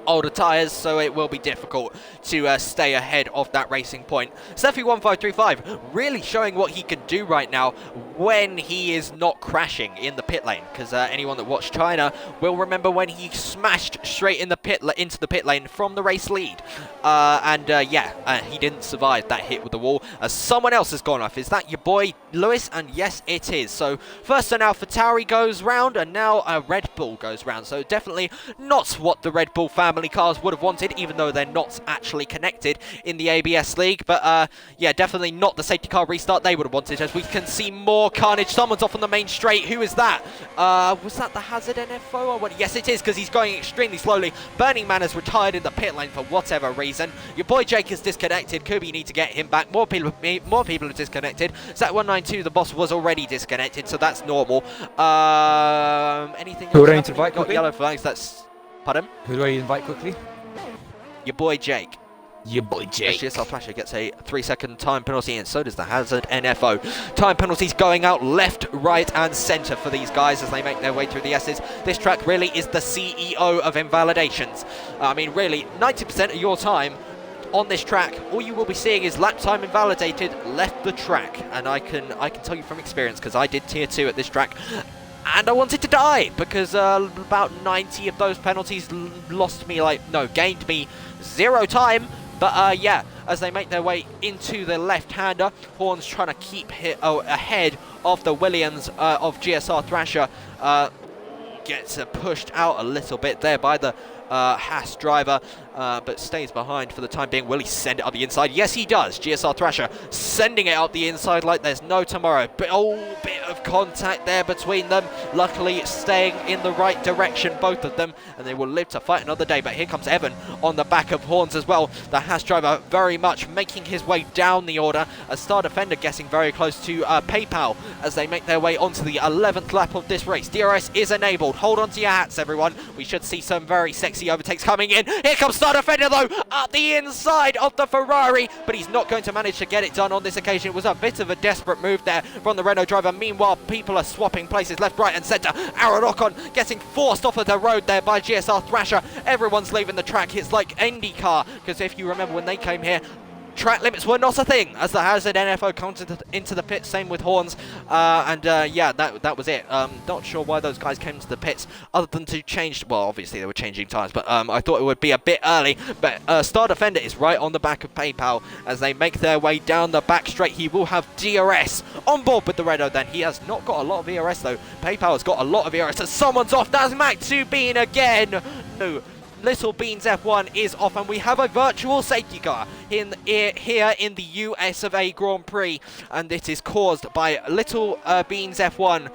older tyres, so it will be difficult to stay ahead of that Racing Point. Surfy1535 really showing what he can do right now when he is not crashing in the pit lane, because anyone that watched China will remember when he smashed straight in the into the pit lane from the race lead. He didn't survive that hit with the wall as someone else has gone off. Is that your boy Lewis? And yes, it is. So first an AlphaTauri goes round, and now a Red Bull goes round. So definitely not what the Red Bull family cars would have wanted, even though they're not actually connected in the ABS league. But yeah, definitely not the safety car restart they would have wanted, as we can see more carnage. Someone's off on the main straight. Who is that? Was that the Hazard NFO? Yes, it is, because he's going extremely slowly. Burning Man has retired in the pit lane for whatever reason. Your boy Jake is disconnected. Kubi, you need to get him back. More people are disconnected. Zach192, the boss, was already disconnected, so that's normal. Anything else? Who would I need to invite? Got yellow flags. That's Pardon? Who do I invite quickly? Your boy Jake. Your boy Jake. GSR Thrasher gets a 3-second time penalty, and so does the Hazard NFO. Time penalties going out left, right, and centre for these guys as they make their way through the S's. This track really is the CEO of invalidations. I mean, really, 90% of your time on this track, all you will be seeing is lap time invalidated left the track, and I can tell you from experience because I did tier 2 at this track. And I wanted to die because about 90 of those penalties gained me 0 time. But yeah, as they make their way into the left-hander, Horns trying to keep ahead of the Williams of GSR Thrasher. Gets pushed out a little bit there by the Haas driver, but stays behind for the time being. Will he send it up the inside? Yes, he does. GSR Thrasher sending it up the inside like there's no tomorrow. But bit of contact there between them. Luckily, staying in the right direction, both of them, and they will live to fight another day. But here comes Evan on the back of Horns as well. The Haas driver very much making his way down the order. A Star Defender getting very close to PayPal as they make their way onto the 11th lap of this race. DRS is enabled. Hold on to your hats, everyone. We should see some very sexy overtakes coming in. Here comes Star Defender, though, up the inside of the Ferrari, but he's not going to manage to get it done on this occasion. It was a bit of a desperate move there from the Renault driver. Meanwhile, people are swapping places left, right, and centre. Aaron Ocon getting forced off of the road there by GSR Thrasher. Everyone's leaving the track. It's like IndyCar, because if you remember when they came here, track limits were not a thing as the Hazard NFO counted into the pits. Same with Horns, yeah, that was it. Not sure why those guys came to the pits other than to change. Well, obviously they were changing tires, but I thought it would be a bit early. But Star Defender is right on the back of PayPal as they make their way down the back straight. He will have DRS on board with the Renault. Then he has not got a lot of ERS though. PayPal has got a lot of ERS. And someone's off. That's Mac2 Bean again. No. Little Beans F1 is off, and we have a virtual safety car here in the US of A Grand Prix, and it is caused by Little Beans F1,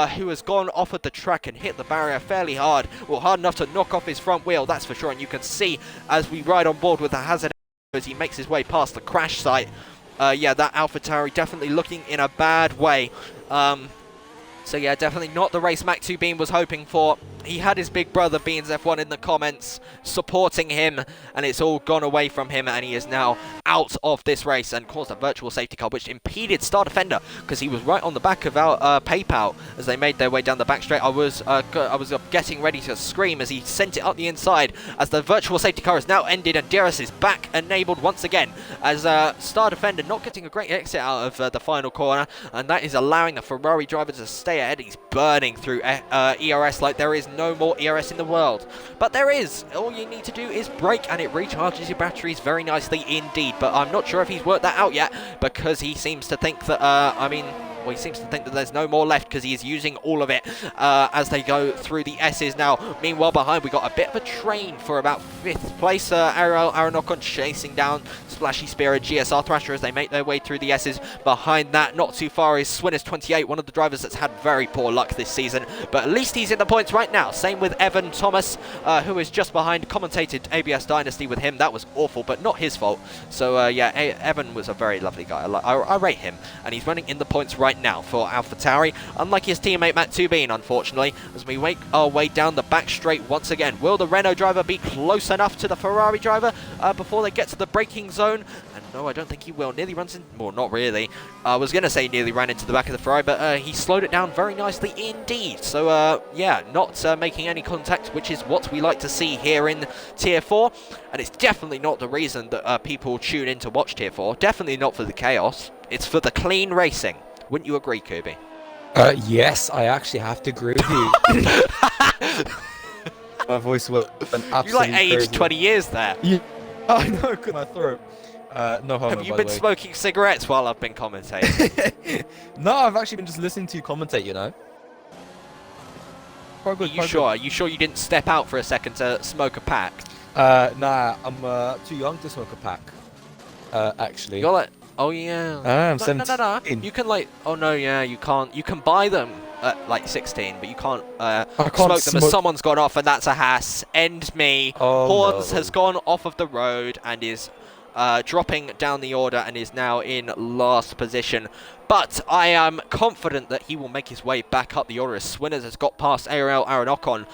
who has gone off of the track and hit the barrier fairly hard. Well, hard enough to knock off his front wheel, that's for sure, and you can see as we ride on board with the Hazard as he makes his way past the crash site. Yeah, that AlphaTauri definitely looking in a bad way. So yeah, definitely not the race Mac2 Bean was hoping for. He had his big brother Beans F1 in the comments supporting him, and it's all gone away from him, and he is now out of this race and caused a virtual safety car which impeded Star Defender because he was right on the back of our PayPal as they made their way down the back straight. I was getting ready to scream as he sent it up the inside as the virtual safety car is now ended and DRS is back enabled once again as Star Defender not getting a great exit out of the final corner, and that is allowing the Ferrari driver to stay ahead. He's burning through ERS like there is no more ERS in the world, but there is. All you need to do is brake and it recharges your batteries very nicely indeed. But I'm not sure if he's worked that out yet because he seems to think that he seems to think that there's no more left because he is using all of it as they go through the S's now. Meanwhile, behind we got a bit of a train for about 5th place. Aaron Ocon chasing down Splashy Spirit, GSR Thrasher as they make their way through the S's. Behind that, not too far, is Swinners28, one of the drivers that's had very poor luck this season, but at least he's in the points right now. Same with Evan Thomas, who is just behind. Commentated ABS Dynasty with him. That was awful, but not his fault. So yeah, Evan was a very lovely guy. I rate him, and he's running in the points right now for AlphaTauri, unlike his teammate Mac2 Bean, unfortunately, as we make our way down the back straight once again. Will the Renault driver be close enough to the Ferrari driver before they get to the braking zone? And no, I don't think he will. Nearly runs in, well, not really. I was going to say nearly ran into the back of the Ferrari, but he slowed it down very nicely indeed. So yeah, not making any contact, which is what we like to see here in Tier 4, and it's definitely not the reason that people tune in to watch Tier 4. Definitely not for the chaos. It's for the clean racing. Wouldn't you agree, Kubi? Yes, I actually have to agree with you. My voice went absolutely You like aged crazy. 20 years there. Yeah, I know, could my throat. No homo, Have you by been the way. smoking cigarettes while I've been commentating? No, I've actually been just listening to you commentate, you know. Quite good, Are you sure? Are you sure you didn't step out for a second to smoke a pack? Nah, I'm too young to smoke a pack. Actually. You're like, oh yeah. I'm No. 17. You can like, oh no, yeah, you can't. You can buy them at like 16, but you can't, can't smoke them as smoke- someone's gone off, and that's a Haas. End me. Oh, Horns no. has gone off of the road and is dropping down the order and is now in last position. But I am confident that he will make his way back up the order as Swinners has got past Ariel Aranocon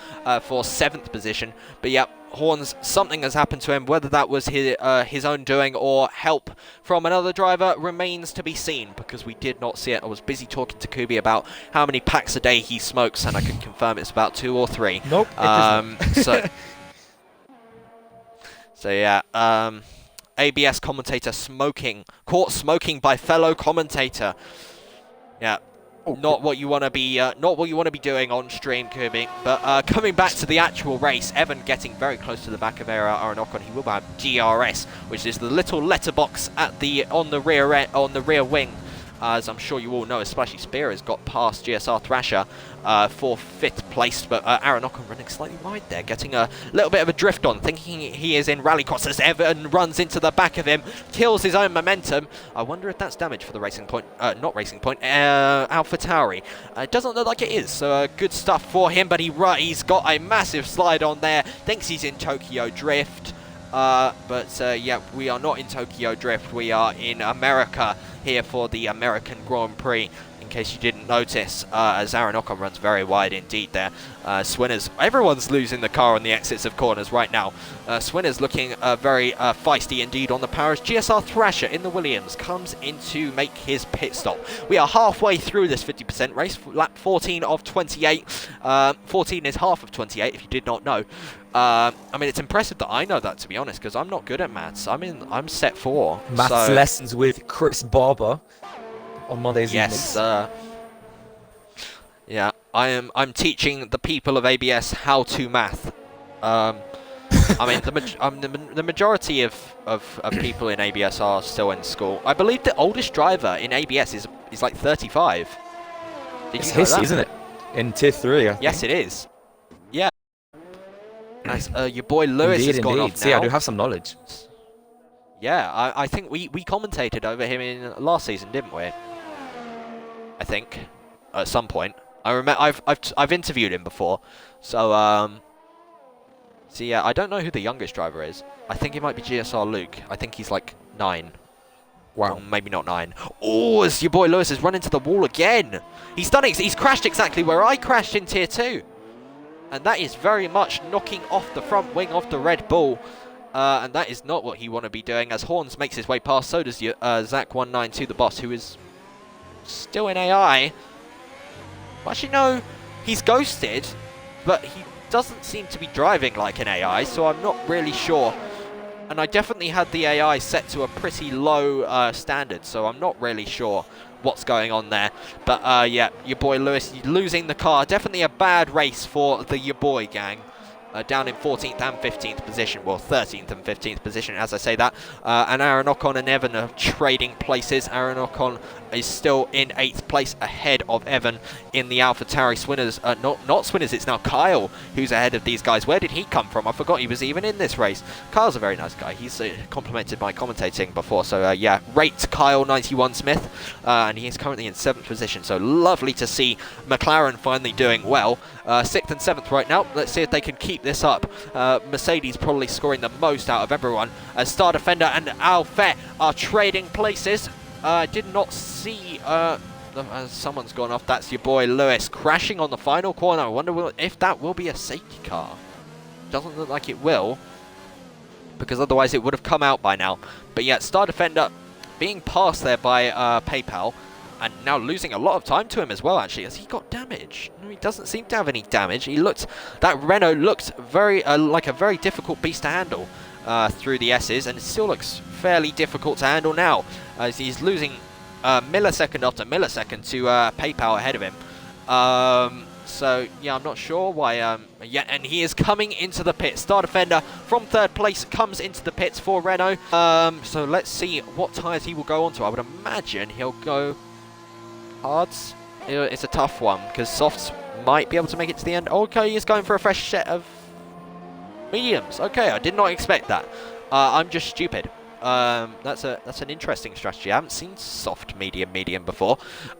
for 7th position. But yeah, Horns, something has happened to him. Whether that was his own doing or help from another driver remains to be seen, because we did not see it. I was busy talking to Kubi about how many packs a day he smokes, and I can confirm it's about 2 or 3. Nope. So yeah, ABS commentator caught smoking by fellow commentator. Yeah, not what you want to be, doing on stream, Kubi. But coming back to the actual race, Evan getting very close to the back of Aranocon. He will have GRS, which is the little letterbox at on the rear wing. As I'm sure you all know, especially Spear has got past GSR Thrasher for 5th place, but Aranocon running slightly wide there, getting a little bit of a drift on, thinking he is in Rallycross as Evan runs into the back of him, kills his own momentum. I wonder if that's damage for the Racing Point, AlphaTauri. It doesn't look like it is, so good stuff for him, but he's got a massive slide on there, thinks he's in Tokyo Drift. Yeah, we are not in Tokyo Drift, we are in America here for the American Grand Prix, in case you didn't notice, as Aranocon runs very wide indeed there. Swinners, everyone's losing the car on the exits of corners right now. Swinners looking very feisty indeed on the power as GSR Thrasher in the Williams comes in to make his pit stop. We are halfway through this 50% race, lap 14 of 28. 14 is half of 28 if you did not know. I mean, it's impressive that I know that, to be honest, because I'm not good at maths. I'm set 4. Maths lessons with Chris Barber on Mondays yes, evenings. Yeah, I'm teaching the people of ABS how to math. I mean, the majority of people in ABS are still in school. I believe the oldest driver in ABS is like 35. It's Hissy, isn't it? In Tier 3, Yes, it is. Yeah. As your boy Lewis has gone off now. See, I do have some knowledge. Yeah, I think we commentated over him in last season, didn't we? I think at some point. I remember I've interviewed him before, so yeah, I don't know who the youngest driver is. I think it might be GSR Luke. I think he's like 9. Wow, maybe not 9. Oh, as your boy Lewis has run into the wall again. He's done it. He's crashed exactly where I crashed in Tier 2. And that is very much knocking off the front wing of the Red Bull. And that is not what he want to be doing. As Horns makes his way past, so does Zach192, the boss, who is still in AI. Actually, no, he's ghosted, but he doesn't seem to be driving like an AI, so I'm not really sure. And I definitely had the AI set to a pretty low standard, so I'm not really sure what's going on there. But yeah, your boy Lewis losing the car. Definitely a bad race for the your boy gang. Down in 14th and 15th position. Well, 13th and 15th position, as I say that. And Aranocon and Evan are trading places. Aranocon is still in 8th place ahead of Evan in the AlphaTauri. Swinners, not Swinners, it's now Kyle who's ahead of these guys. Where did he come from? I forgot he was even in this race. Kyle's a very nice guy. He's complimented my commentating before. So yeah, rate Kyle91 Smith. And he is currently in 7th position. So lovely to see McLaren finally doing well. 6th and 7th right now. Let's see if they can keep this up. Mercedes probably scoring the most out of everyone as Star Defender and Alfet are trading places. I did not see someone's gone off. That's your boy Lewis crashing on the final corner. I wonder if that will be a safety car. Doesn't look like it will, because otherwise it would have come out by now. But yeah, Star Defender being passed there by PayPal. And now losing a lot of time to him as well, actually, as he got damage. No, he doesn't seem to have any damage. That Renault looked very like a very difficult beast to handle through the S's, and it still looks fairly difficult to handle now, as he's losing millisecond after millisecond to PayPal ahead of him. So yeah, I'm not sure why. Yeah, and he is coming into the pit. Star Defender from 3rd place comes into the pits for Renault. So let's see what tyres he will go onto. I would imagine he'll go hards. It's a tough one because softs might be able to make it to the end. Okay, he's going for a fresh set of mediums. Okay, I did not expect that. I'm just stupid. That's an interesting strategy. I haven't seen soft medium before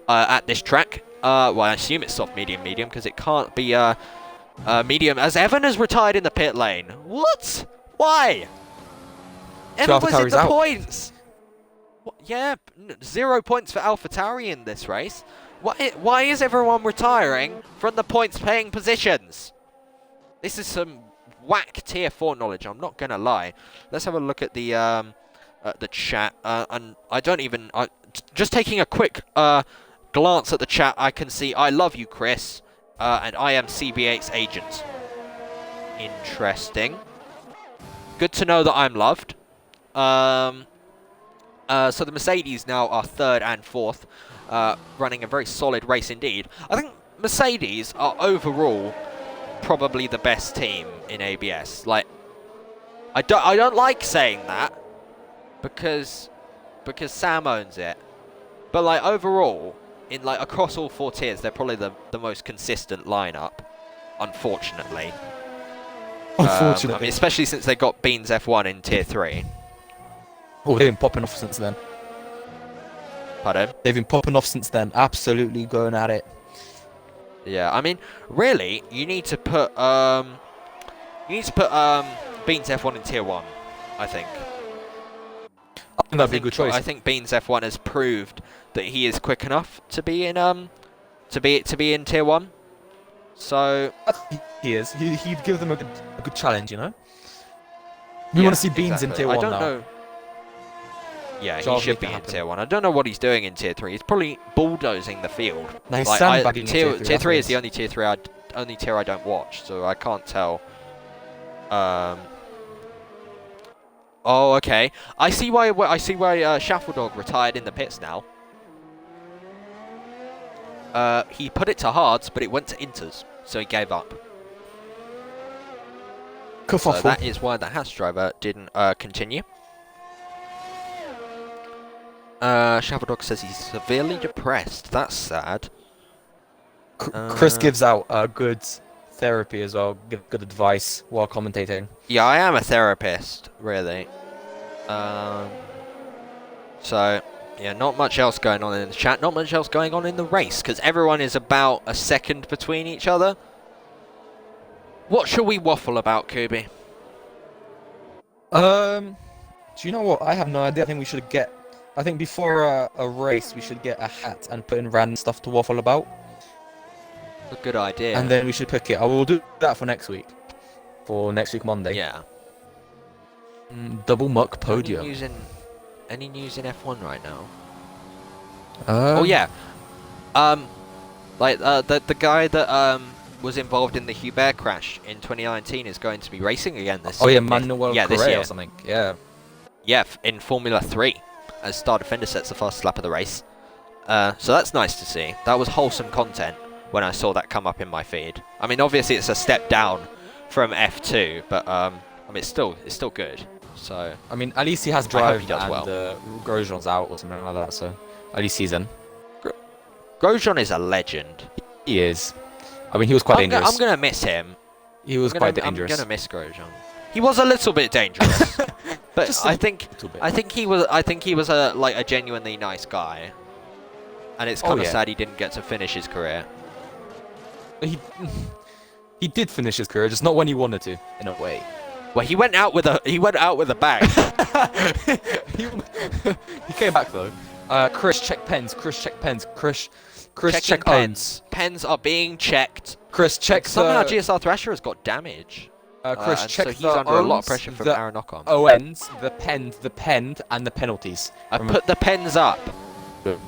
at this track. Well, I assume it's soft medium because it can't be medium, as Evan has retired in the pit lane. What? Why? Emma was in AlphaTauri's the out. points. What? Yeah, 0 points for AlphaTauri in this race. Why is everyone retiring from the points-paying positions? This is some whack tier 4 knowledge. I'm not gonna lie. Let's have a look at the chat. And I don't even. Just taking a quick glance at the chat, I can see I love you, Chris, and I am CB8's agent. Interesting. Good to know that I'm loved. So the Mercedes now are 3rd and 4th, running a very solid race indeed. I think Mercedes are overall probably the best team in ABS. Like, I don't like saying that because Sam owns it, but like overall, in like across all 4 tiers, they're probably the most consistent lineup. Unfortunately. I mean, especially since they got Beans F1 in tier 3. Oh, they've been popping off since then. Pardon? They've been popping off since then. Absolutely going at it. Yeah, I mean, really, you need to put Beans F1 in tier 1. I think. I think that'd be a good choice. I think Beans F1 has proved that he is quick enough to be in in tier 1. So he is. He'd give them a good challenge, you know. We want to see Beans in tier 1 now. I don't know. Yeah, he should be in tier 1. I don't know what he's doing in tier 3. He's probably bulldozing the field. No, he's like, sandbagging in tier 3 is the only tier 3 only tier I don't watch, so I can't tell. Oh, okay. I see why Shuffledog retired in the pits now. He put it to hards, but it went to inters, so he gave up. So that is why the Haas driver didn't continue. Shuffledog says he's severely depressed. That's sad. Chris gives out good therapy as well, good advice while commentating. Yeah, I am a therapist, really. So, yeah, not much else going on in the chat, not much else going on in the race, because everyone is about a second between each other. What shall we waffle about, Kubi? Do you know what? I have no idea. I think before a race, we should get a hat and put in random stuff to waffle about. A good idea. And then we should pick it. I will do that for next week. For next week, Monday. Yeah. Double muck podium. Any news in F1 right now? Oh yeah. The guy that was involved in the Hubert crash in 2019 is going to be racing again this year. Oh yeah, Manuel Correa or something. Yeah. Yeah, in Formula 3, as Star Defender sets the fastest lap of the race. So that's nice to see. That was wholesome content when I saw that come up in my feed. I mean, obviously it's a step down from F2, but I mean, it's still good. So I mean, at least he has drive he does and well. Grosjean's out or something like that. So at least he's in. Grosjean is a legend. He is. I mean, he was quite dangerous. I'm gonna miss him. He was quite dangerous. I'm gonna miss Grosjean. He was a little bit dangerous, but I think he was a genuinely nice guy, and it's kind of sad he didn't get to finish his career. He did finish his career, just not when he wanted to, in a way. Well, he went out with a bang. He came back though. Chris, check pens. Chris, check pens. Chris, check pens. Pens are being checked. Chris, check. Somehow GSR Thrasher has got damage. Chris, check. So he's under a lot of pressure from Aaron Ocon. ONs, the penned, and the penalties. I put the pens up. Good.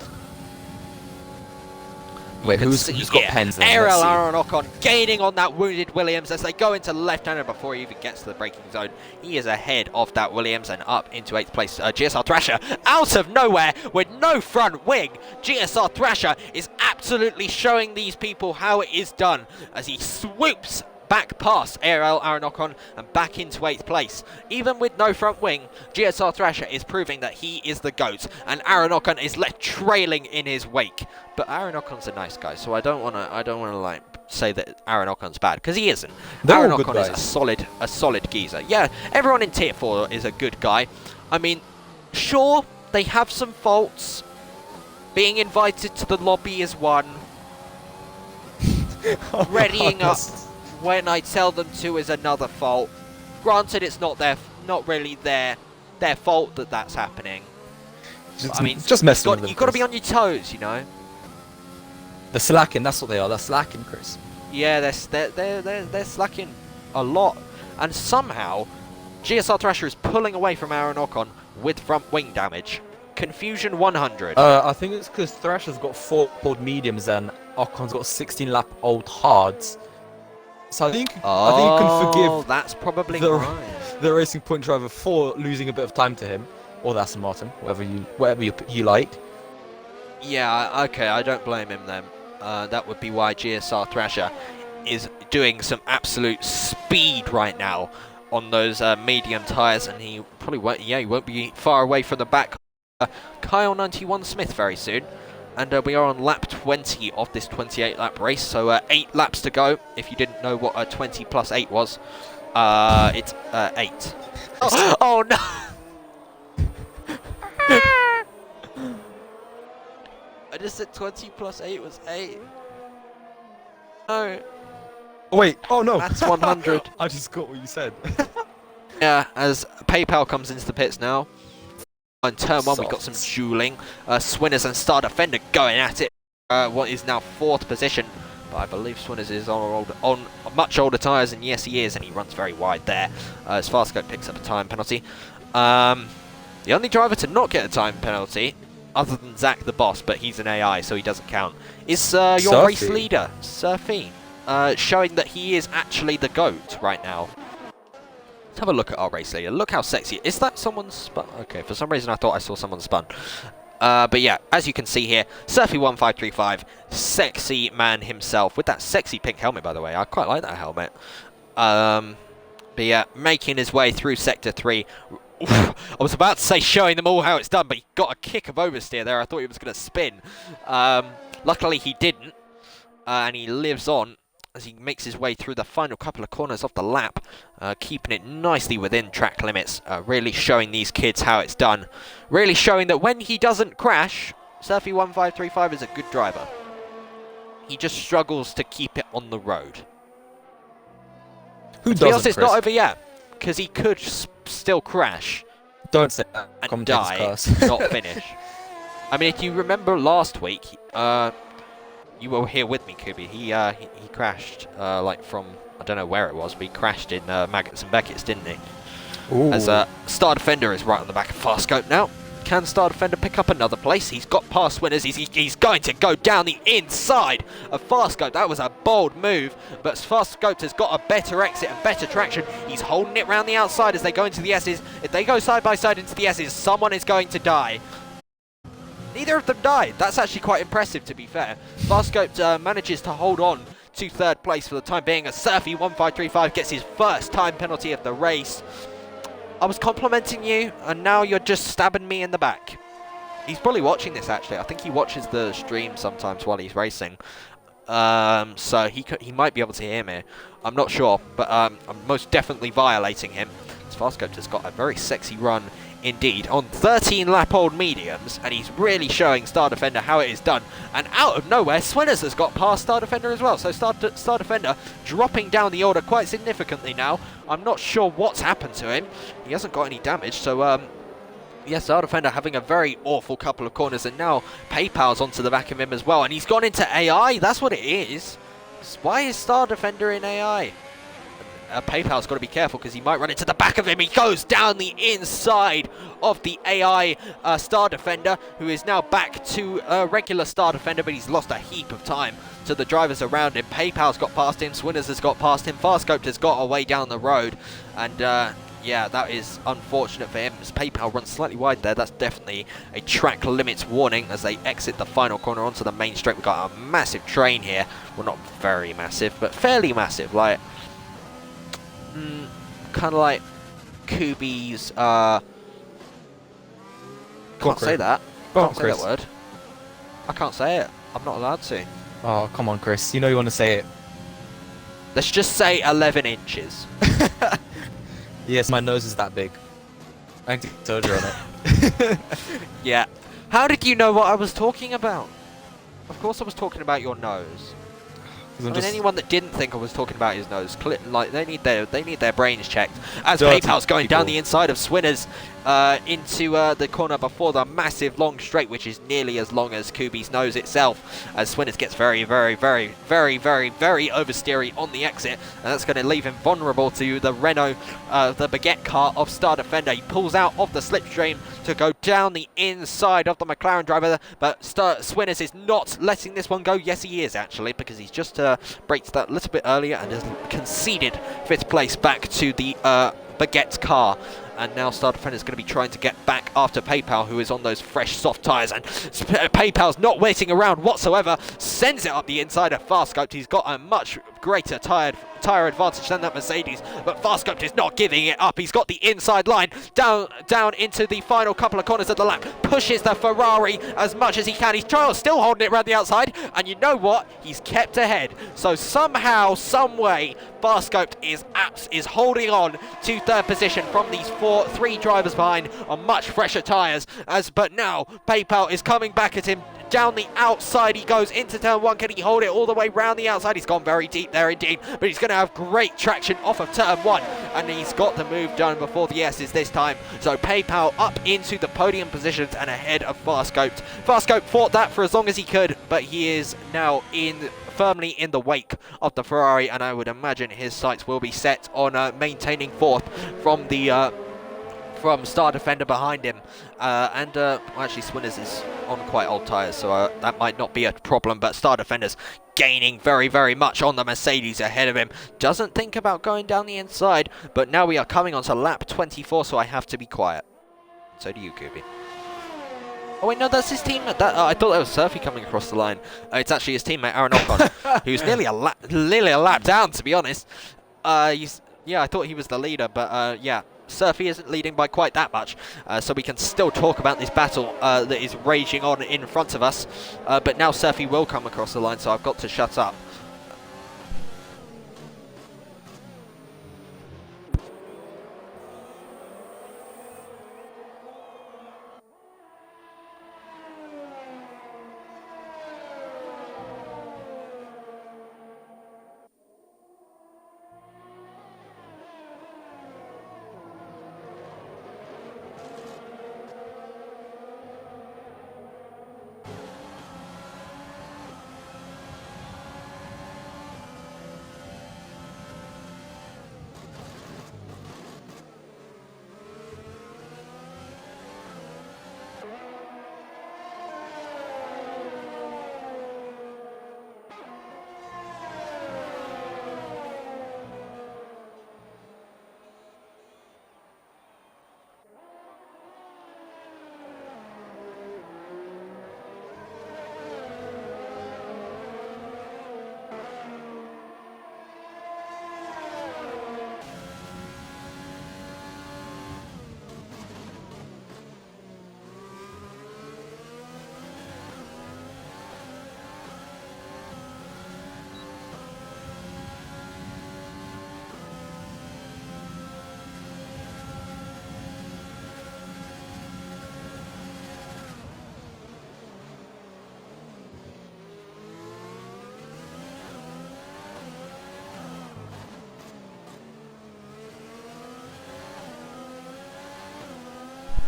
Wait, who's got pens then? Aaron Ocon gaining on that wounded Williams as they go into the left-hander before he even gets to the braking zone. He is ahead of that Williams and up into 8th place. GSR Thrasher out of nowhere with no front wing. GSR Thrasher is absolutely showing these people how it is done as he swoops back past Aaron Ocon and back into 8th place. Even with no front wing, GSR Thrasher is proving that he is the GOAT, and Aaron Ocon is left trailing in his wake. But Aaron Ocon's a nice guy, so I don't wanna like say that Aaron Ocon's bad, because he isn't. Aaron Ocon is a solid geezer. Yeah, everyone in tier 4 is a good guy. I mean, sure, they have some faults. Being invited to the lobby is one. Readying up when I tell them to is another fault. Granted, it's not really their their fault that that's happening. Just, I mean, just messing with them. You've got to be Chris. on your toes, you know. They're slacking. That's what they are. They're slacking, Chris. Yeah, they're slacking a lot, and somehow GSR Thrasher is pulling away from Aaron Ocon with front wing damage. Confusion 100. I think it's because Thrasher's got 4 old mediums and Ocon's got 16 lap old hards. So I think you can forgive that's probably the- right. the Racing Point driver for losing a bit of time to him, or the Aston Martin, whatever you like. Yeah, okay, I don't blame him then. That would be why GSR Thrasher is doing some absolute speed right now on those medium tyres, and he probably won't. Yeah, he won't be far away from the back. Kyle 91 Smith very soon, and we are on lap 20 of this 28 lap race. So 8 laps to go. If you didn't know what 20 plus 8 was, it's 8. Oh no! I just said 20 plus 8 was 8. No. Wait, oh no. That's 100. I just got what you said. Yeah, as PayPal comes into the pits now. On turn 1, we've got some Softs. dueling. Swinners and Star Defender going at it. What is now 4th position. But I believe Swinners is on much older tyres, and yes, he is, and he runs very wide there. As Farscope picks up a time penalty. The only driver to not get a time penalty, other than Zach the boss, but he's an AI, so he doesn't count, is your Surfy. race leader, Surfy, showing that he is actually the GOAT right now. Let's have a look at our race leader. Look how sexy. Is that someone spun? Okay, for some reason I thought I saw someone spun. But yeah, as you can see here, Surfy1535, sexy man himself, with that sexy pink helmet, by the way. I quite like that helmet. But yeah, making his way through Sector 3. I was about to say showing them all how it's done, but he got a kick of oversteer there. I thought he was going to spin. Luckily he didn't, and he lives on as he makes his way through the final couple of corners of the lap, keeping it nicely within track limits, really showing these kids how it's done. Really showing that when he doesn't crash, Surfy1535 is a good driver. He just struggles to keep it on the road. Who To be honest, doesn't, it's Chris? not over yet, because he could still crash Don't say that. and Commentator's die, curse. not finish. I mean, if you remember last week, you were here with me, Kubi. He crashed, like from, I don't know where it was, but he crashed in Maggots and Beckett's, didn't he? Ooh. As Star Defender is right on the back of Farscope now. Can Star Defender pick up another place? He's got past Winners. He's going to go down the inside of Farscope. That was a bold move, but Farscope has got a better exit and better traction. He's holding it round the outside as they go into the S's. If they go side by side into the S's, someone is going to die. Neither of them died. That's actually quite impressive, to be fair. Farscope manages to hold on to 3rd place for the time being as Surfy1535 gets his first time penalty of the race. I was complimenting you, and now you're just stabbing me in the back. He's probably watching this, actually. I think he watches the stream sometimes while he's racing. So he might be able to hear me. I'm not sure, but I'm most definitely violating him. Farscope has got a very sexy run indeed on 13 lap old mediums, and he's really showing Star Defender how it is done. And out of nowhere, Swinners has got past Star Defender as well. So Star Defender dropping down the order quite significantly now. I'm not sure what's happened to him. He hasn't got any damage, so yes, Star Defender having a very awful couple of corners, and now PayPal's onto the back of him as well, and he's gone into AI. That's what it is. Why is Star Defender in AI? PayPal's got to be careful because he might run into the back of him. He goes down the inside of the AI Star Defender, who is now back to regular Star Defender, but he's lost a heap of time to the drivers around him. PayPal's got past him, Swinners has got past him, Farscope has got away down the road, and yeah, that is unfortunate for him as PayPal runs slightly wide there. That's definitely a track limits warning as they exit the final corner onto the main straight. We've got a massive train here. Well, not very massive, but fairly massive, like kind of like Kubi's can't say that. Can't say that word. I can't say it. I'm not allowed to. Oh, come on, Chris. You know you want to say it. Let's just say 11 inches. Yes, my nose is that big. I need to get surgery on it. Yeah. How did you know what I was talking about? Of course I was talking about your nose. I mean, anyone that didn't think I was talking about his nose, like they need their brains checked. As PayPal's going down the inside of Swinners into the corner before the massive long straight, which is nearly as long as Kubi's nose itself. As Swinners gets very oversteery on the exit, and that's going to leave him vulnerable to the Renault, the Baguette car of Star Defender. He pulls out of the slipstream to go down the inside of the McLaren driver, but Swinners is not letting this one go. Yes, he is actually, because he's just braked that a little bit earlier and has conceded 5th place back to the Baguette car. And now Star Defender is going to be trying to get back after PayPal, who is on those fresh soft tyres. And PayPal's not waiting around whatsoever, sends it up the inside of Farscoped. He's got a much greater tyre advantage than that Mercedes, but Farscoped is not giving it up. He's got the inside line down into the final couple of corners of the lap, pushes the Ferrari as much as he can. He's still holding it around the outside, and you know what? He's kept ahead. So somehow, some way, Farscoped is holding on to 3rd position from these 3 drivers behind on much fresher tyres. But now PayPal is coming back at him. Down the outside he goes into turn 1. Can he hold it all the way round the outside? He's gone very deep there indeed, but he's going to have great traction off of turn 1, and he's got the move done before the S's this time. So PayPal up into the podium positions and ahead of Farscoped. Farscoped fought that for as long as he could, but he is now firmly in the wake of the Ferrari, and I would imagine his sights will be set on maintaining 4th from Star Defender behind him. Well, actually Swinners is on quite old tyres, so that might not be a problem, but Star Defender's gaining very much on the Mercedes ahead of him. Doesn't think about going down the inside, but now we are coming onto lap 24, so I have to be quiet. So do you, Kubi. Oh wait, no, that's his teammate. I thought that was Surfy coming across the line. It's actually his teammate Aaron Ocon, who's nearly a lap down, to be honest. Yeah, I thought he was the leader, but yeah. Surfy isn't leading by quite that much, so we can still talk about this battle that is raging on in front of us, but now Surfy will come across the line, so I've got to shut up.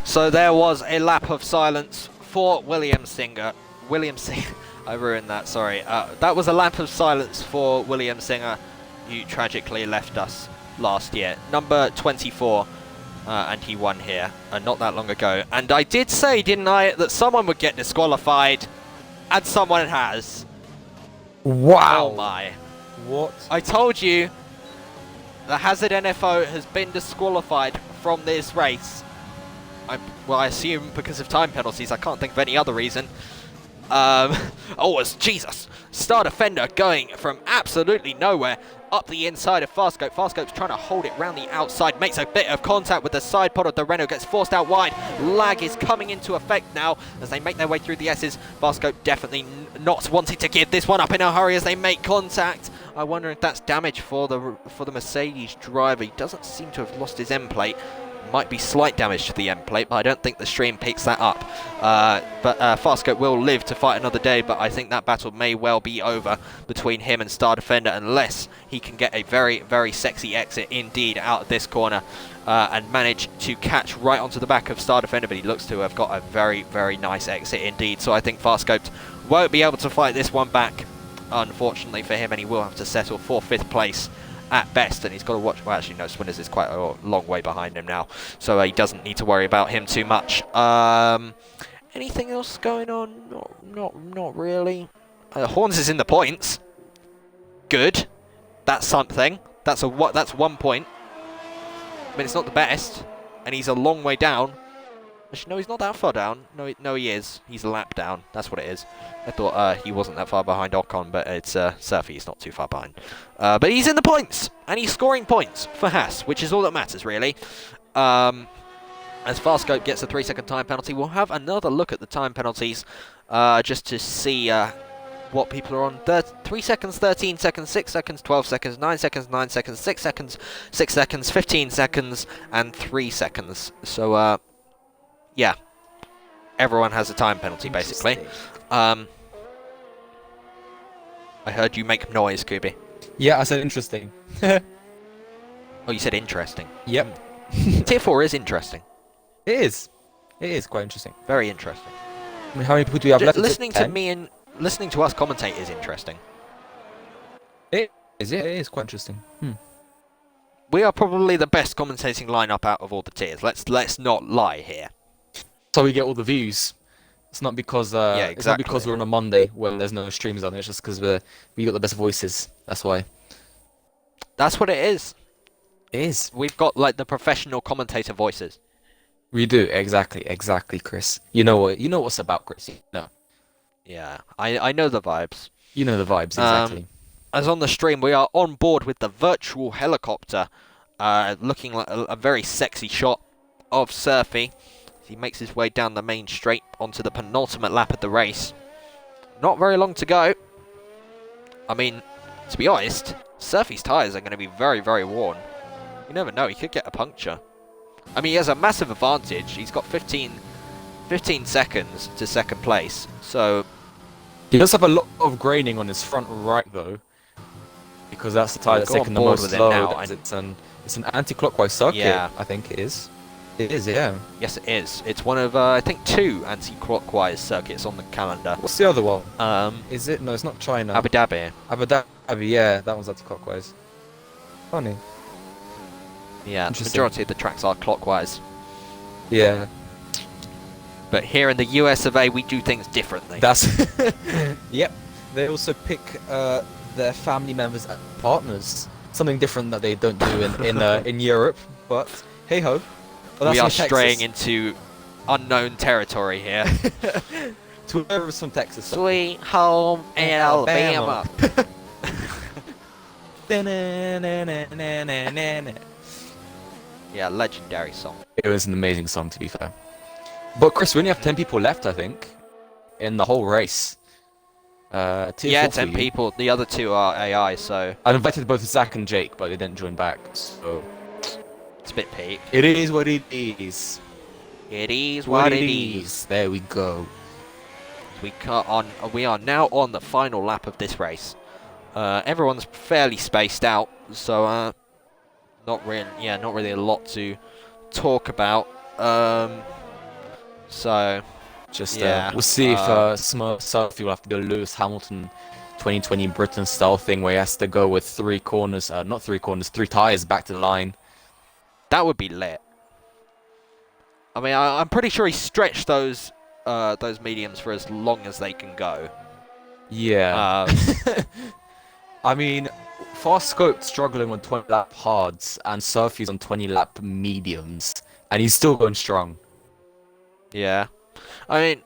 So there was a lap of silence for William Singer. I ruined that, sorry. That was a lap of silence for William Singer, who tragically left us last year. Number 24, and he won here not that long ago. And I did say, didn't I, that someone would get disqualified, and someone has. Wow. Oh my. What? I told you, the Hazard NFO has been disqualified from this race. Well, I assume because of time penalties. I can't think of any other reason. It's Jesus. Star Defender going from absolutely nowhere up the inside of Farscope. Farscope's trying to hold it round the outside, makes a bit of contact with the side pod of the Renault, gets forced out wide. Lag is coming into effect now as they make their way through the S's. Farscope definitely not wanting to give this one up in a hurry as they make contact. I wonder if that's damage for the Mercedes driver. He doesn't seem to have lost his end plate. Might be slight damage to the end plate, but I don't think the stream picks that up. But Farscope will live to fight another day, but I think that battle may well be over between him and Star Defender unless he can get a very, very sexy exit indeed out of this corner and manage to catch right onto the back of Star Defender, but he looks to have got a very, very nice exit indeed. So I think Farscope won't be able to fight this one back, unfortunately for him, and he will have to settle for 5th place at best, and he's got to watch. Well, actually, no, Swinners is quite a long way behind him now, so he doesn't need to worry about him too much. Anything else going on? Not really. Horns is in the points. Good. That's something. That's 1 point. I mean, it's not the best, and he's a long way down. Actually, no, he's not that far down. No, he is. He's a lap down. That's what it is. I thought he wasn't that far behind Ocon, but it's Surfy. He's not too far behind. But he's in the points, and he's scoring points for Haas, which is all that matters, really. As Farscope gets a 3-second time penalty, we'll have another look at the time penalties just to see what people are on. 3 seconds, 13 seconds, 6 seconds, 12 seconds, 9 seconds, 9 seconds, 6 seconds, 6 seconds, 15 seconds, and 3 seconds. So, yeah, everyone has a time penalty, basically. I heard you make noise, Kubi. Yeah, I said interesting. Oh, you said interesting. Yep. Tier 4 is interesting. It is. It is quite interesting. Very interesting. I mean, how many people do we have left? Listening to me and listening to us commentate is interesting. It is. Yeah, it is quite interesting. We are probably the best commentating lineup out of all the tiers. Let's not lie here. So we get all the views. It's not because exactly. It's not because we're on a Monday when there's no streams on. It's just because we got the best voices. That's why. That's what it is. It is. We've got like the professional commentator voices. We do exactly, Chris. You know what's about, Chris. You know. Yeah, I know the vibes. You know the vibes exactly. As on the stream, we are on board with the virtual helicopter, looking like a very sexy shot of Surfy. He makes his way down the main straight onto the penultimate lap of the race. Not very long to go. I mean, to be honest, Surfy's tyres are going to be very, very worn. You never know, he could get a puncture. I mean, he has a massive advantage. He's got 15 seconds to 2nd place. So He does have a lot of graining on his front right, though. Because that's the tyre that's Go taking the on board most with it now, load. It's an anti-clockwise circuit, Yeah. I think it is. It is, yeah. yes, it is. It's one of, I think, 2 anti-clockwise circuits on the calendar. What's the other one? Um, Is it? No, it's not China. Abu Dhabi. Abu Dhabi, yeah, that one's anti-clockwise. Funny. Yeah, the Interesting. majority of the tracks are clockwise. Yeah. But here in the US of A, we do things differently. That's... Yep. They also pick their family members as partners. Something different that they don't do in Europe. But, hey-ho. Well, we are that's from straying Texas. into unknown territory here. To whoever's from Texas. Sweet home Alabama. Yeah, legendary song. It was an amazing song, to be fair. But Chris, we only have 10 people left, I think, in the whole race. Tier Yeah, 4 for 10 you. people. The other 2 are AI, so I invited both Zach and Jake, but they didn't join back. So it's a bit peak. it is what it is. It is what it is. There we go. We are now on the final lap of this race. Everyone's fairly spaced out, so not really a lot to talk about. So Just yeah, we'll see if Surfy will have to do a Lewis Hamilton 2020 Britain style thing where he has to go with 3 corners, not 3 corners, 3 tires back to the line. that would be lit. I mean, I'm pretty sure he stretched those mediums for as long as they can go. Yeah. I mean, Fast Scope's struggling on 20 lap hards, and Surfy's on 20 lap mediums, and he's still going strong. Yeah, I mean,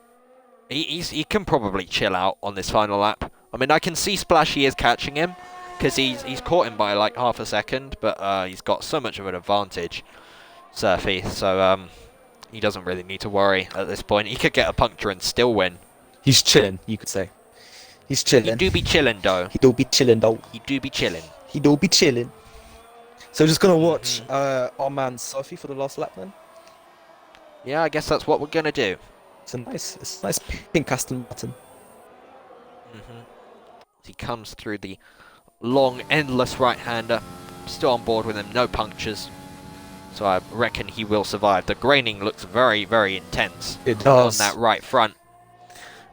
he can probably chill out on this final lap. I mean, I can see Splashy is catching him because he's caught him by like half a second, but he's got so much of an advantage, Surfy. So he doesn't really need to worry at this point. He could get a puncture and still win. He's chilling, you could say. He's chilling. He do be chilling though. He do be chilling though. He do be chilling. He do be chilling. So just gonna watch our man Sophie for the last lap then. Yeah, I guess that's what we're gonna do. It's a nice pink Aston Martin. He comes through the long, endless right-hander. Still on board with him, no punctures. So I reckon he will survive. The graining looks very, very intense It does. on that right front.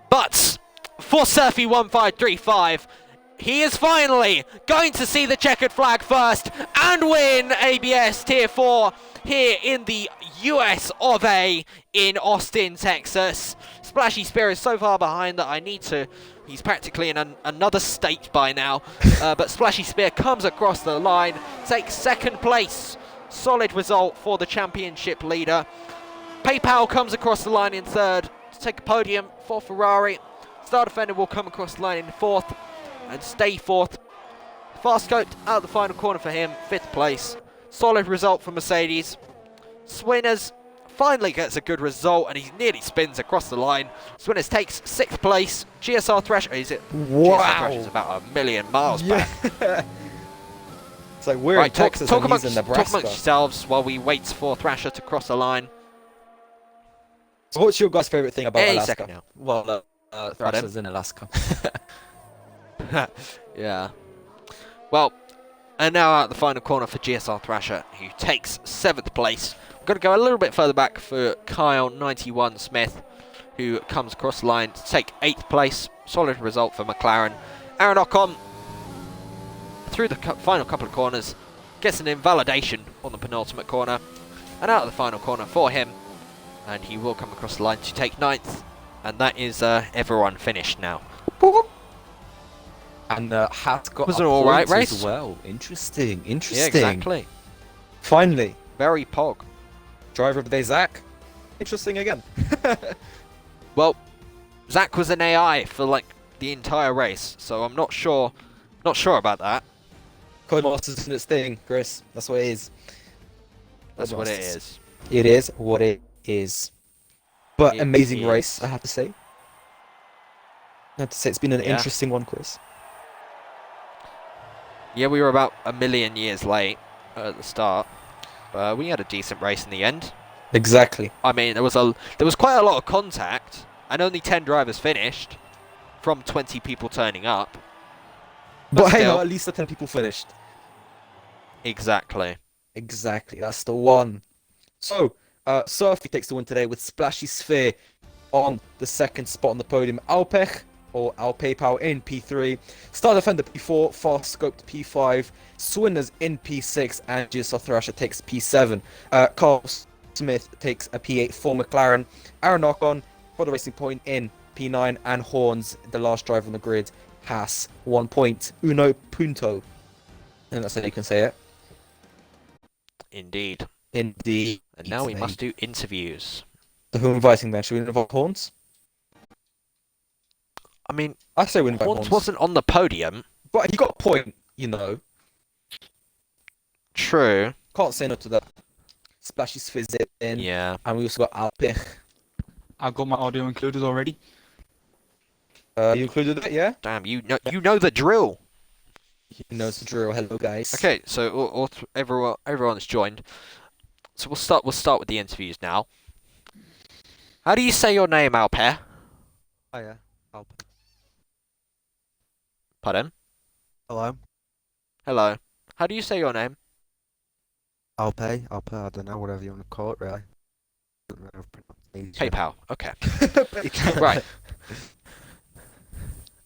But for Surfy 1535, he is finally going to see the checkered flag first and win ABS Tier 4 here in the US of A in Austin, Texas. Splashy Spear is so far behind that I need to... He's practically in another state by now. But Splashy Spear comes across the line, takes second place. Solid result for the championship leader. PayPal comes across the line in third to take a podium for Ferrari. Star Defender will come across the line in fourth and stay fourth. Fast scoped out the final corner for him, fifth place. Solid result for Mercedes. Swinners finally gets a good result and he nearly spins across the line. Swinners takes sixth place. GSR Thrasher, is it? Wow. GSR Thrasher's about a million miles back. It's like we're in Texas and he's in Nebraska. Talk amongst yourselves while we wait for Thrasher to cross the line. So what's your guys' favourite thing about Any Alaska? second now. Well, Thrasher's in Alaska. Yeah. Well, and now out the final corner for GSR Thrasher, who takes seventh place. We're going to go a little bit further back for Kyle 91 Smith, who comes across the line to take eighth place. Solid result for McLaren. Aaron Ocon, through the final couple of corners, gets an invalidation on the penultimate corner, and out of the final corner for him, and he will come across the line to take ninth, and that is everyone finished now. And has got Was a an alright point race. as well. Interesting. Yeah, Interesting. exactly. Finally, Very pog. driver of the day, Zach. Interesting again. Well, Zach was an AI for like the entire race, so I'm not sure about that. Codemasters in its thing, Chris. That's what it is. That's what it Codemasters. is. It is what it is. But It amazing is. race, I have to say. I have to say it's been an Yeah. interesting one, Chris. Yeah, we were about a million years late at the start. We had a decent race in the end. Exactly. I mean, there was quite a lot of contact, and only 10 drivers finished from 20 people turning up. But hey, still. no, at least the 10 people finished. Exactly. Exactly, that's the one. So, Surfy takes the win today with Splashy Sphere on the second spot on the podium. Alpech, or Alpaypal in P3. Star Defender P4, Fast Scoped P5. Swinners in P6, and GSR Thrasher takes P7. Carl Smith takes a P8 for McLaren. Aaron Ocon for the Racing Point in P9, and Horns, the last driver on the grid, has 1 point. Uno punto. And that's how you can say it. Indeed. Indeed. And now we must do interviews. So who are we inviting then? Should we invite Horns? I mean, I say we invite Horns Horns. wasn't on the podium. But he got a point, you know. True. Can't say no to that. Splashy Sphere's in. Yeah. And we also got Alpech. I've got my audio included already. You included it, yeah? Damn, you know the drill. He knows the drill. Hello, guys. Okay, so everyone's joined. So we'll start with the interviews now. How do you say your name, Alper? Oh yeah, Alp. Pardon? Hello, Hello. How do you say your name? Alpay, I don't know, whatever you want to call it, really. Doesn't matter of pronunciation. PayPal. Okay. Right.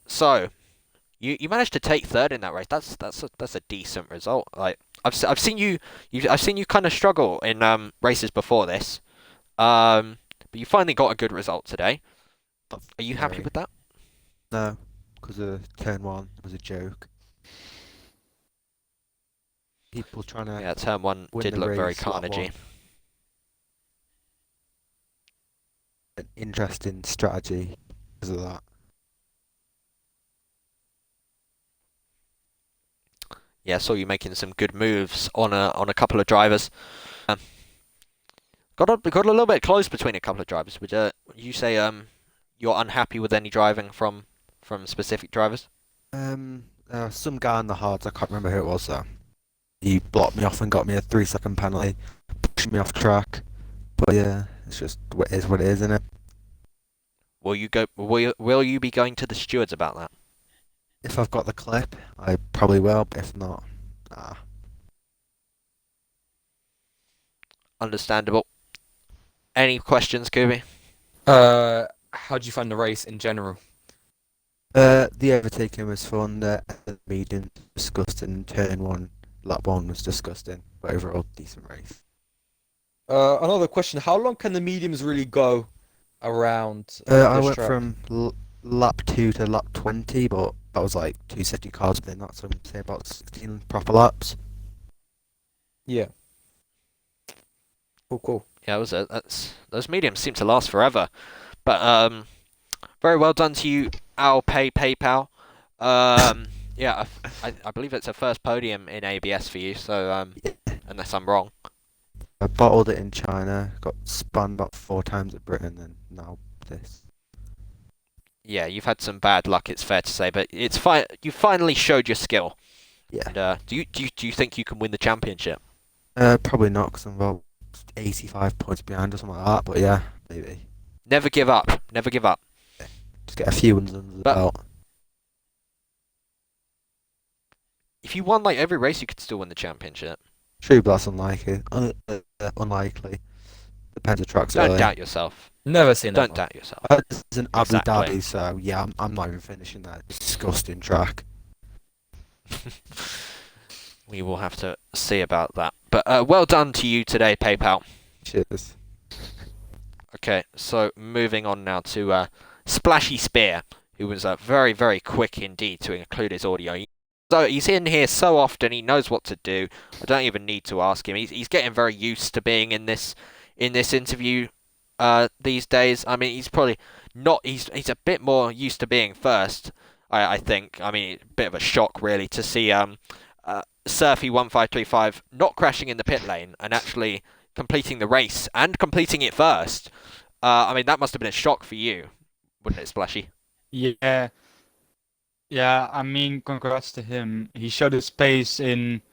So, you managed to take third in that race. That's a decent result. Like I've seen you kind of struggle in races before this, but you finally got a good result today. Are you happy Very. with that? No, because turn one was a joke. People trying to Yeah, turn one win did the look very race, lot carnagey. one. An interesting strategy because of that. Yeah, I saw you making some good moves on a couple of drivers. Got a little bit close between a couple of drivers. Would you say you're unhappy with any driving from Um, specific drivers? Some guy on the hards, I can't remember who it was though. He blocked me off and got me a 3-second penalty, pushed me off track. But yeah, it's just what it is, isn't it? Will you go? Will you be going to the stewards about that? If I've got the clip, I probably will. But if not, nah. Understandable. Any questions, Kubi? How do you find the race in general? The overtaking was fun. The medium disgusting. Turn one, lap one was disgusting. But overall, decent race. Another question: how long can the mediums really go around I this went track? from lap 2 to lap 20, but that was like 2 safety cars within that, so I'd say about 16 proper laps. Yeah. Cool. Yeah, those mediums seem to last forever. But very well done to you, Alpay PayPal. Yeah, I believe it's a first podium in ABS for you. So unless I'm wrong. I bottled it in China, got spun about 4 times at Britain, and now this. Yeah, you've had some bad luck, it's fair to say, but it's fine. You finally showed your skill. Yeah. And, do you think you can win the championship? Probably not, because I'm about 85 points behind or something like that, but yeah, maybe. Never give up. Never give up. Just get a few ones under the belt. If you won like every race, you could still win the championship. True, but that's unlikely. Unlikely. Depends the track's Don't early. doubt yourself. Never say never. Don't doubt yourself. This is an Abu Exactly. Dhabi, so yeah, I'm not even finishing that disgusting track. We will have to see about that. But well done to you today, PayPal. Cheers. Okay, so moving on now to Splashy Spear, who was very, very quick indeed to include his audio. So he's in here so often, he knows what to do. I don't even need to ask him. He's getting very used to being in this interview these days. I mean, he's probably not. He's a bit more used to being first. I think. I mean, a bit of a shock really to see Surfy 1535 not crashing in the pit lane and actually completing the race and completing it first. I mean, that must have been a shock for you, wouldn't it, Splashy? Yeah. Yeah, I mean, congrats to him. He showed his pace in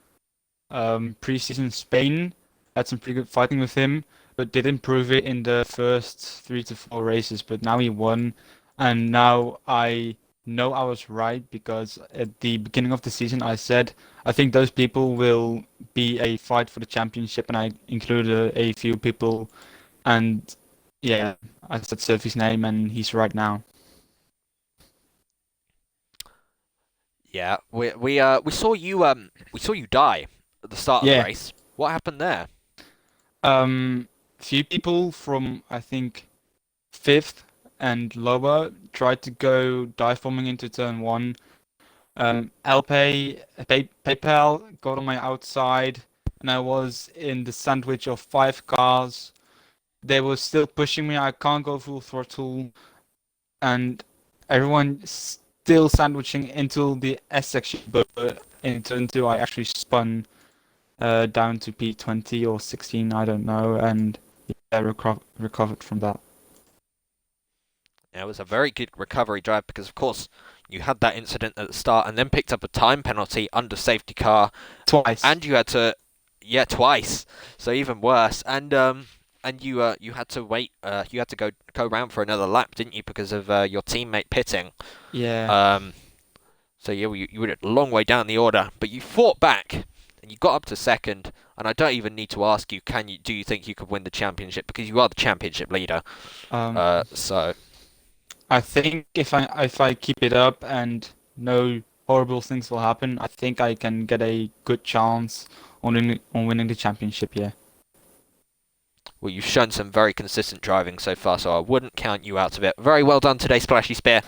preseason Spain. Had some pretty good fighting with him, but didn't prove it in the first 3 to 4 races. But now he won, and now I know I was right because at the beginning of the season I said I think those people will be a fight for the championship, and I included a few people, and yeah, I said Surfy's name, and he's right now. Yeah, we saw you die at the start of the race. What happened there? Few people from I think 5th and lower tried to go dive bombing into turn 1. PayPal got on my outside, and I was in the sandwich of 5 cars. They were still pushing me. I can't go full throttle, and everyone still sandwiching into the S section. But in turn 2, I actually spun down to P20 or 16, I don't know, and yeah, recovered from that. It was a very good recovery drive because, of course, you had that incident at the start and then picked up a time penalty under safety car. Twice. And you had to, twice. So even worse. And you had to wait. You had to go round for another lap, didn't you, because of your teammate pitting? Yeah. So yeah, you were a long way down the order, but you fought back and you got up to second. And I don't even need to ask you, do you think you could win the championship, because you are the championship leader. So. I think if I keep it up and no horrible things will happen, I think I can get a good chance on winning the championship. Yeah. Well, you've shown some very consistent driving so far, so I wouldn't count you out of it. Very well done today, Splashy Spear.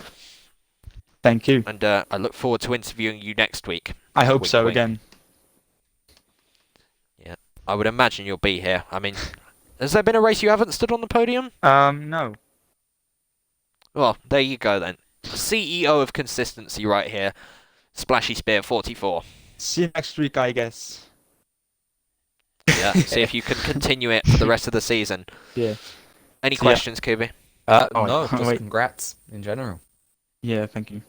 Thank you. And I look forward to interviewing you next week. I hope Wink, so wink. again. Yeah, I would imagine you'll be here. I mean, has there been a race you haven't stood on the podium? No. Well, there you go then. CEO of consistency right here, Splashy Spear 44. See you next week, I guess. Yeah, see if you can continue it for the rest of the season. Yeah. Any questions, Kubi? No, just wait. congrats in general. Yeah, thank you.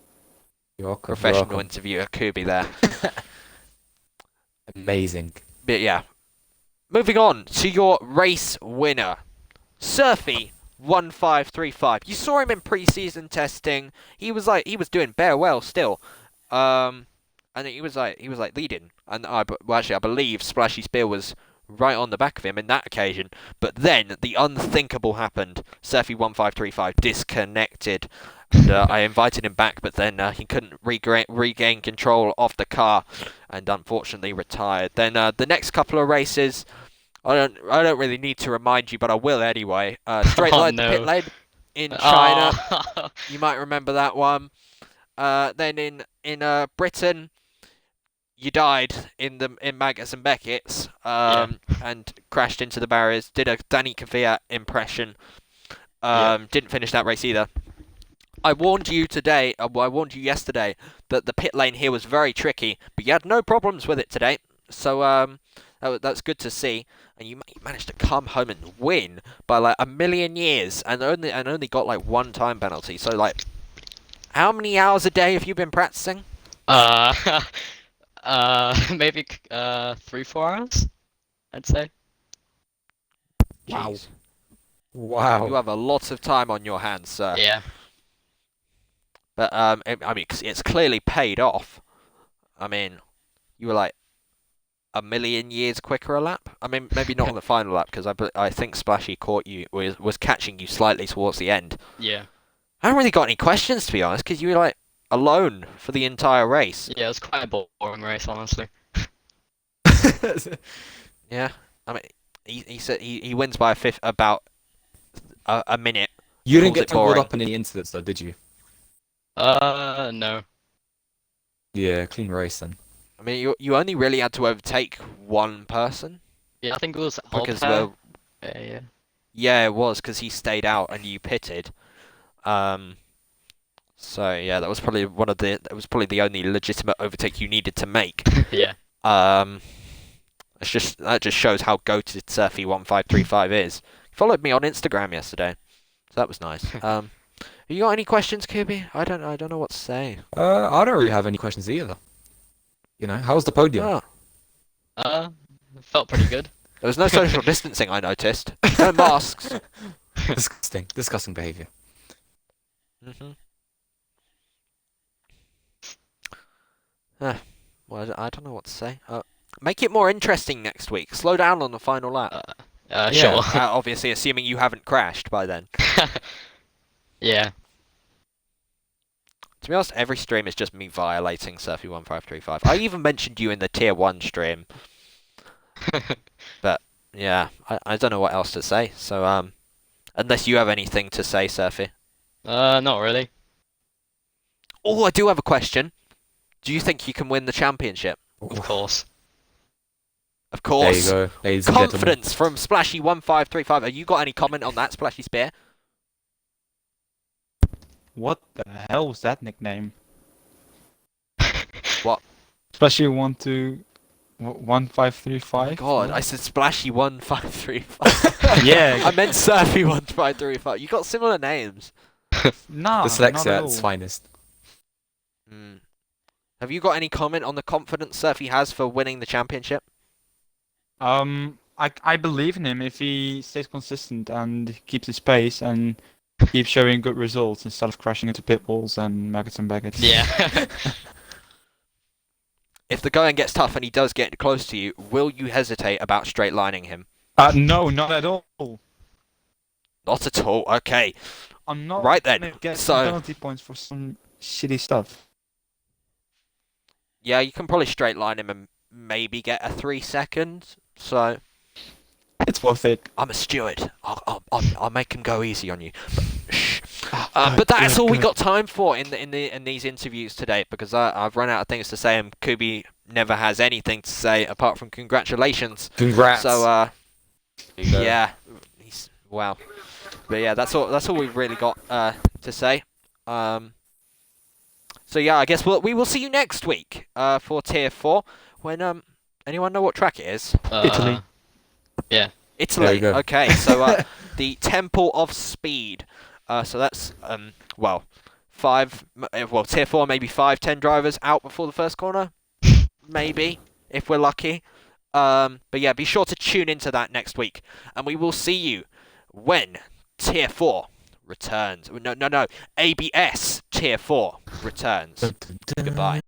You're welcome. Professional interviewer Kubi there. Amazing. But yeah. Moving on to your race winner. Surfy 1535. You saw him in pre-season testing. He was doing bare well still. And he was like leading. And I believe Splashy Spear was right on the back of him in that occasion. But then the unthinkable happened. Surfy 1535 disconnected. And I invited him back, but then he couldn't regain control of the car, and unfortunately retired. Then the next couple of races, I don't really need to remind you, but I will anyway. Straight line no. pit lane in China. Oh. You might remember that one. Then in Britain, you died in Maggotts and Beckett's, and crashed into the barriers. Did a Danny Kvyat impression. Didn't finish that race either. I warned you yesterday that the pit lane here was very tricky, but you had no problems with it today. So that's good to see. And you managed to come home and win by like a million years, and only got like one time penalty. So like, how many hours a day have you been practicing? Maybe 3-4 hours, I'd say. Wow. Jeez. Wow. You have a lot of time on your hands, sir. Yeah. But I mean, it's clearly paid off. I mean, you were like a million years quicker a lap. I mean, maybe not on the final lap, because I think Splashy caught you, was catching you slightly towards the end. Yeah. I haven't really got any questions, to be honest, because you were like alone for the entire race. Yeah, it was quite a boring race, honestly. Yeah, I mean, he said he wins by about a minute. You didn't Calls get it tangled boring. up in any incidents, though, did you? No. Yeah, clean race then. I mean, you only really had to overtake one person. Yeah, I think it was Because Alper. well, Yeah. yeah, it was because he stayed out and you pitted. So yeah, that was probably the only legitimate overtake you needed to make. Yeah. That just shows how goated Surfy 1535 is. He followed me on Instagram yesterday, so that was nice. You got any questions, Kirby? I don't know what to say. I don't really have any questions either. You know, how was the podium? Oh, Felt pretty good. there was no social distancing, I noticed. No masks. Disgusting behaviour. Mm-hmm. Well, I don't know what to say. Make it more interesting next week. Slow down on the final lap. Sure. Obviously, assuming you haven't crashed by then. Yeah. To be honest, every stream is just me violating Surfy1535. I even mentioned you in the tier 1 stream. But, yeah, I don't know what else to say. So, unless you have anything to say, Surfy. Not really. Oh, I do have a question. Do you think you can win the championship? Of course. Of There course. you go, ladies and gentlemen. Confidence from Splashy1535. Have you got any comment on that, Splashy Spear? What the hell was that nickname? What? Especially 1535. God, I said Splashy1535. Yeah. I meant Surfy1535. You got similar names. No. Dyslexia not at its at all. finest. Have you got any comment on the confidence Surfy has for winning the championship? I believe in him if he stays consistent and keeps his pace and keeps showing good results instead of crashing into pit walls and Maggotts and Beckett's. Yeah. If the going gets tough and he does get close to you, will you hesitate about straight lining him? No, not at all. Not at all. Okay. I'm not Right then, gonna get so- some penalty points for some shitty stuff. Yeah, you can probably straight line him and maybe get a 3 second. So It's worth it. I'm a steward. I'll make him go easy on you. But, shh. But that's all we got time for in these interviews today, because I've run out of things to say, and Kubi never has anything to say apart from congratulations. Congrats. So There you go. yeah, wow. But yeah, that's all we've really got to say. So yeah, I guess we will see you next week for Tier 4. When anyone know what track it is? Italy. Yeah. Italy. There you go. Okay, so the Temple of Speed. So that's Tier 4, maybe 5-10 drivers out before the first corner, maybe. if we're lucky. But yeah, be sure to tune into that next week, and we will see you when Tier 4 returns. No, ABS Tier 4 returns. Goodbye.